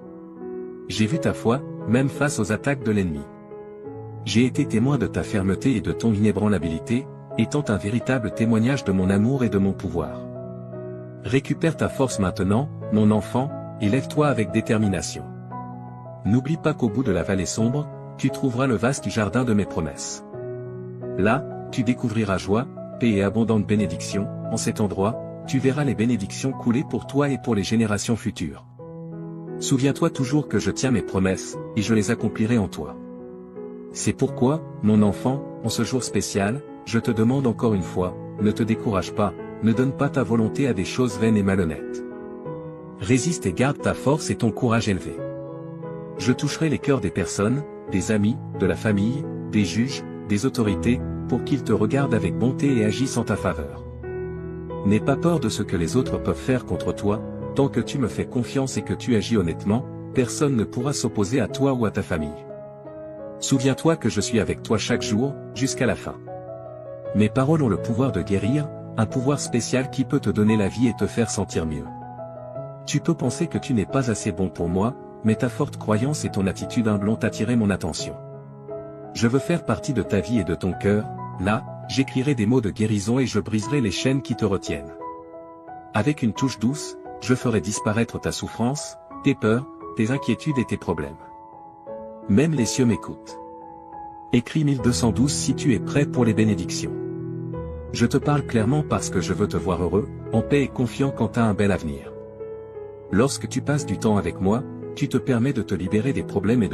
J'ai vu ta foi, même face aux attaques de l'ennemi. J'ai été témoin de ta fermeté et de ton inébranlabilité, étant un véritable témoignage de mon amour et de mon pouvoir. Récupère ta force maintenant, mon enfant, et lève-toi avec détermination. N'oublie pas qu'au bout de la vallée sombre, tu trouveras le vaste jardin de mes promesses. Là, tu découvriras joie, paix et abondante bénédiction, en cet endroit, tu verras les bénédictions couler pour toi et pour les générations futures. Souviens-toi toujours que je tiens mes promesses, et je les accomplirai en toi. C'est pourquoi, mon enfant, en ce jour spécial, je te demande encore une fois, ne te décourage pas, ne donne pas ta volonté à des choses vaines et malhonnêtes. Résiste et garde ta force et ton courage élevé. Je toucherai les cœurs des personnes, des amis, de la famille, des juges, des autorités, pour qu'ils te regardent avec bonté et agissent en ta faveur. N'aie pas peur de ce que les autres peuvent faire contre toi, tant que tu me fais confiance et que tu agis honnêtement, personne ne pourra s'opposer à toi ou à ta famille. Souviens-toi que je suis avec toi chaque jour, jusqu'à la fin. Mes paroles ont le pouvoir de guérir, un pouvoir spécial qui peut te donner la vie et te faire sentir mieux. Tu peux penser que tu n'es pas assez bon pour moi, mais ta forte croyance et ton attitude humble ont attiré mon attention. Je veux faire partie de ta vie et de ton cœur, là, J'écrirai des mots de guérison et je briserai les chaînes qui te retiennent. Avec une touche douce, je ferai disparaître ta souffrance, tes peurs, tes inquiétudes et tes problèmes. Même les cieux m'écoutent. Écris 1212 si tu es prêt pour les bénédictions. Je te parle clairement parce que je veux te voir heureux, en paix et confiant quant à un bel avenir. Lorsque tu passes du temps avec moi, tu te permets de te libérer des problèmes et de